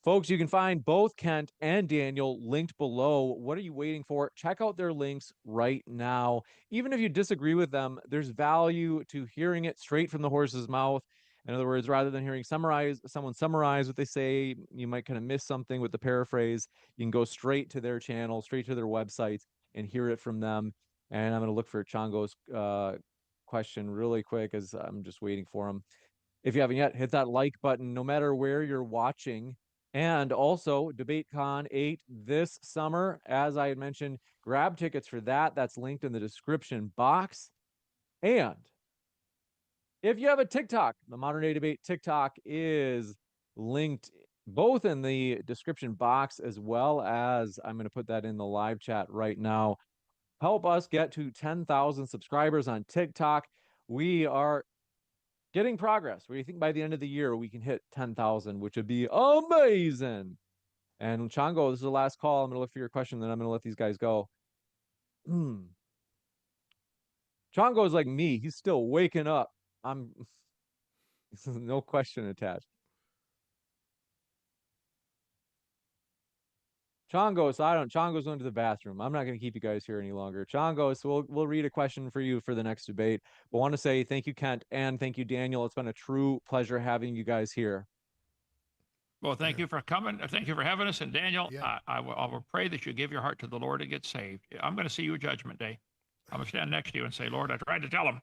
Folks, you can find both Kent and Daniel linked below. What are you waiting for? Check out their links right now. Even if you disagree with them, there's value to hearing it straight from the horse's mouth. In other words, rather than hearing someone summarize what they say, you might kind of miss something with the paraphrase. You can go straight to their channel, straight to their website, and hear it from them. And I'm going to look for Chongo's question really quick as I'm just waiting for him. If you haven't yet, hit that like button, no matter where you're watching. And also, DebateCon 8 this summer. As I had mentioned, grab tickets for that. That's linked in the description box. And if you have a TikTok, the Modern Day Debate TikTok is linked both in the description box as well as I'm going to put that in the live chat right now. Help us get to 10,000 subscribers on TikTok. We are getting progress. What do you think by the end of the year we can hit 10,000, which would be amazing? And Chongo, this is the last call. I'm going to look for your question, then I'm going to let these guys go. Chongo is like me. He's still waking up. No question attached. Chongo, so Chongo's going to the bathroom. I'm not going to keep you guys here any longer. Chongo, so we'll read a question for you for the next debate. But I want to say thank you, Kent, and thank you, Daniel. It's been a true pleasure having you guys here. Well, thank you for coming. Thank you for having us. And Daniel, I will pray that you give your heart to the Lord and get saved. I'm going to see you at Judgment Day. I'm going to stand next to you and say, Lord, I tried to tell him.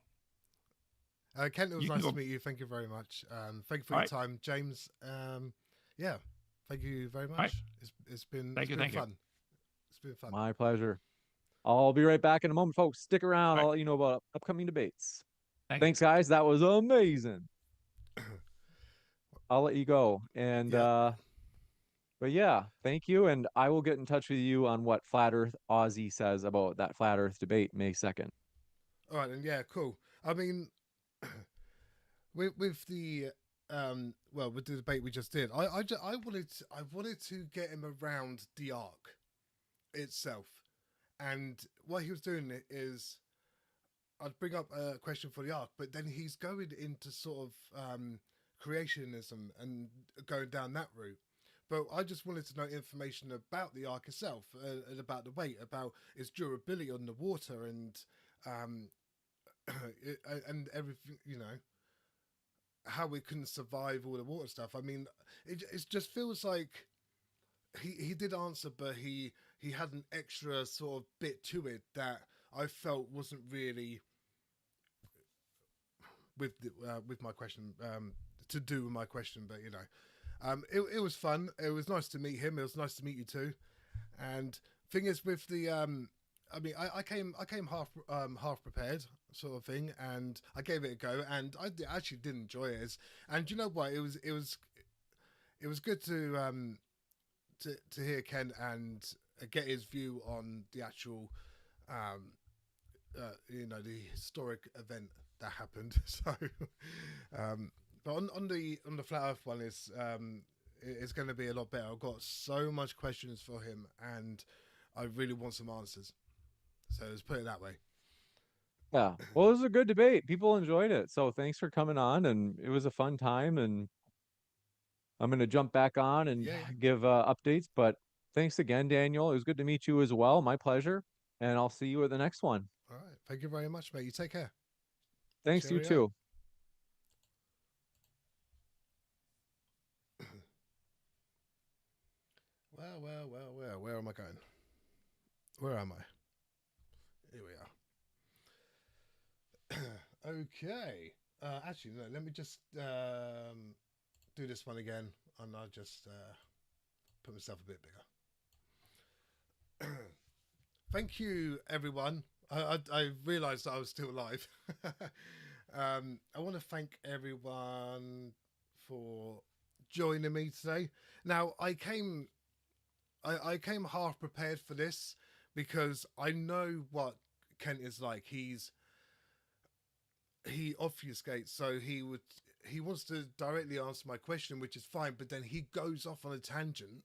Kent, it was nice to meet you. Thank you very much. Thank you for your time, James. Thank you very much. Right. It's been fun. It's been fun. My pleasure. I'll be right back in a moment, folks. Stick around. Right. I'll let you know about upcoming debates. Thanks, guys. That was amazing. I'll let you go. And but yeah, thank you. And I will get in touch with you on what Flat Earth Aussie says about that Flat Earth debate May 2nd. All right, and cool. I mean, with the with the debate we just did, I wanted to get him around the Ark itself, and what he was doing is, I'd bring up a question for the Ark, but then he's going into sort of creationism and going down that route. But I just wanted to know information about the Ark itself, and about the weight, about its durability on the water, and and everything, how we can survive all the water stuff. I mean, it just feels like he did answer, but he had an extra sort of bit to it that I felt wasn't really with my question to do with my question, but it was fun. It was nice to meet him. It was nice to meet you too. And thing is, with the I mean, I came half prepared sort of thing, and I gave it a go, and actually did enjoy it. And you know what? It was good to hear Ken and get his view on the actual the historic event that happened. So, but on the flat Earth one is it's going to be a lot better. I've got so much questions for him, and I really want some answers. So let's put it that way. Yeah. Well, it was a good debate. People enjoyed it. So thanks for coming on, and it was a fun time. And I'm going to jump back on and Yeah. give updates. But thanks again, Daniel. It was good to meet you as well. My pleasure. And I'll see you at the next one. All right. Thank you very much, mate. You take care. Thanks, you Cheerio. too. Well. Where am I going? Where am I? Here we are. Okay. Actually, no. Let me just do this one again, and I'll just put myself a bit bigger. Thank you, everyone. I realised that I was still live. I want to thank everyone for joining me today. Now, I came half prepared for this because I know what Kent is like. He obfuscates, so he wants to directly answer my question, which is fine, but then he goes off on a tangent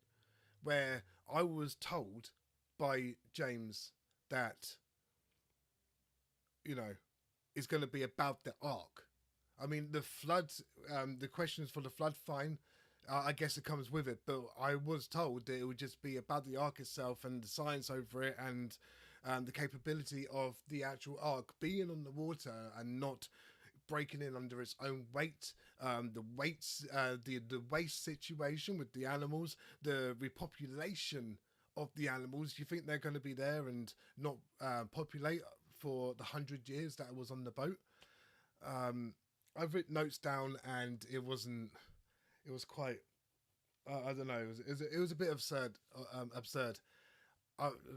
where I was told by James that is going to be about the Ark. I mean, the flood, the questions for the flood, fine. I guess it comes with it, but I was told that it would just be about the Ark itself and the science over it, and the capability of the actual Ark being on the water and not breaking in under its own weight, the weights, the waste situation with the animals, the repopulation of the animals. You think they're going to be there and not populate for the 100 years that I was on the boat? I've written notes down, and it wasn't. It was quite. I don't know. It was a bit absurd. Absurd.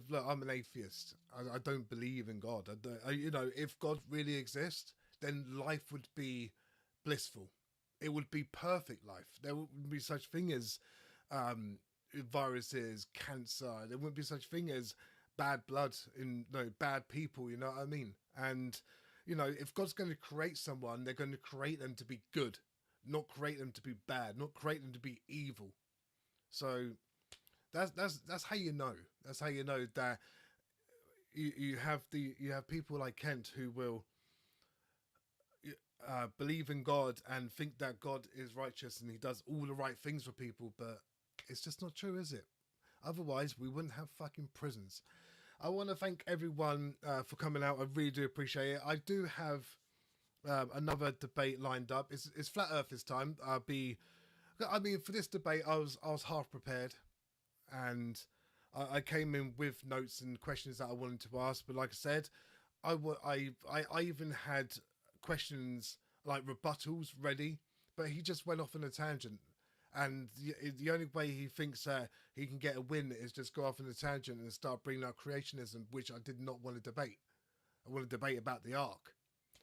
Look, I'm an atheist. I don't believe in God. If God really exists, then life would be blissful. It would be perfect life. There wouldn't be such thing as viruses, cancer. There wouldn't be such thing as bad blood bad people. You know what I mean? And if God's going to create someone, they're going to create them to be good, not create them to be bad, not create them to be evil. So that's how you know. That's how you know that you have people like Kent who will believe in God and think that God is righteous and he does all the right things for people, but it's just not true, is it? Otherwise, we wouldn't have fucking prisons. I want to thank everyone for coming out. I really do appreciate it. I do have another debate lined up. It's flat Earth this time. For this debate, I was half prepared, and I came in with notes and questions that I wanted to ask. But like I said, I even had questions like rebuttals ready, but he just went off on a tangent. And the only way he thinks he can get a win is just go off on a tangent and start bringing up creationism, which I did not want to debate. I want to debate about the Ark.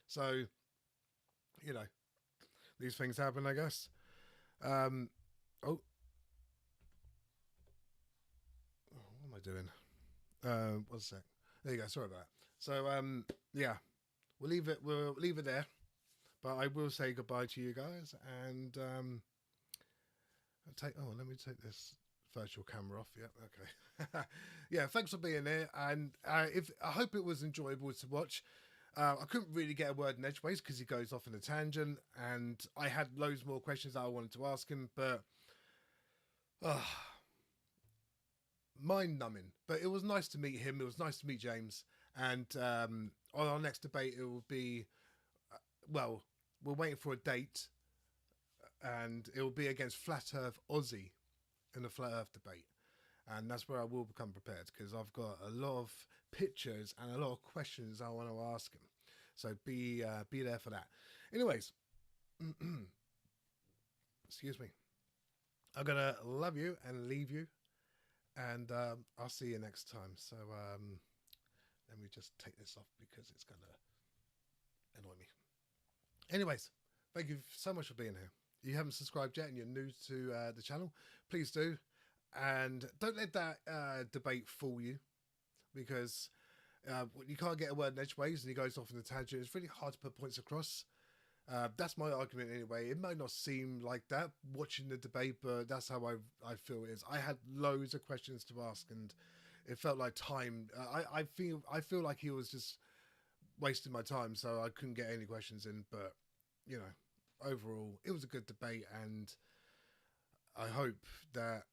So, these things happen, I guess. What am I doing? One sec. There you go. Sorry about that. So, yeah, we'll leave it there. But I will say goodbye to you guys, and let me take this virtual camera off. Yeah, okay. Yeah, thanks for being here, and I hope it was enjoyable to watch. I couldn't really get a word in edgeways because he goes off in a tangent, and I had loads more questions that I wanted to ask him, but mind-numbing. But it was nice to meet him. It was nice to meet James, and on our next debate, it will be we're waiting for a date, and it will be against Flat Earth Aussie in the Flat Earth debate. And that's where I will become prepared, because I've got a lot of pictures and a lot of questions I want to ask him. So be there for that. Anyways, excuse me. I'm gonna love you and leave you, and I'll see you next time. So let me just take this off because it's gonna annoy me. Anyways, thank you so much for being here. If you haven't subscribed yet and you're new to the channel, please do, and don't let that debate fool you, because you can't get a word in edgeways and he goes off in a tangent. It's really hard to put points across. That's my argument anyway. It might not seem like that watching the debate, but that's how I feel it is. I had loads of questions to ask, and it felt like time. I feel like he was just wasting my time, so I couldn't get any questions in. But you know, overall, it was a good debate, and I hope that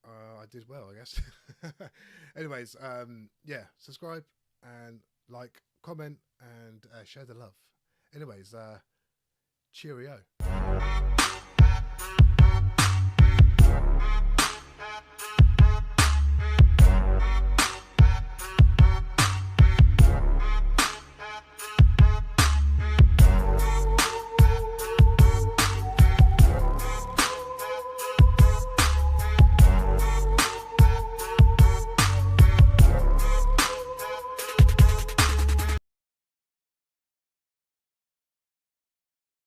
I did well, I guess. Anyways, yeah, subscribe and like, comment, and share the love. Anyways, cheerio.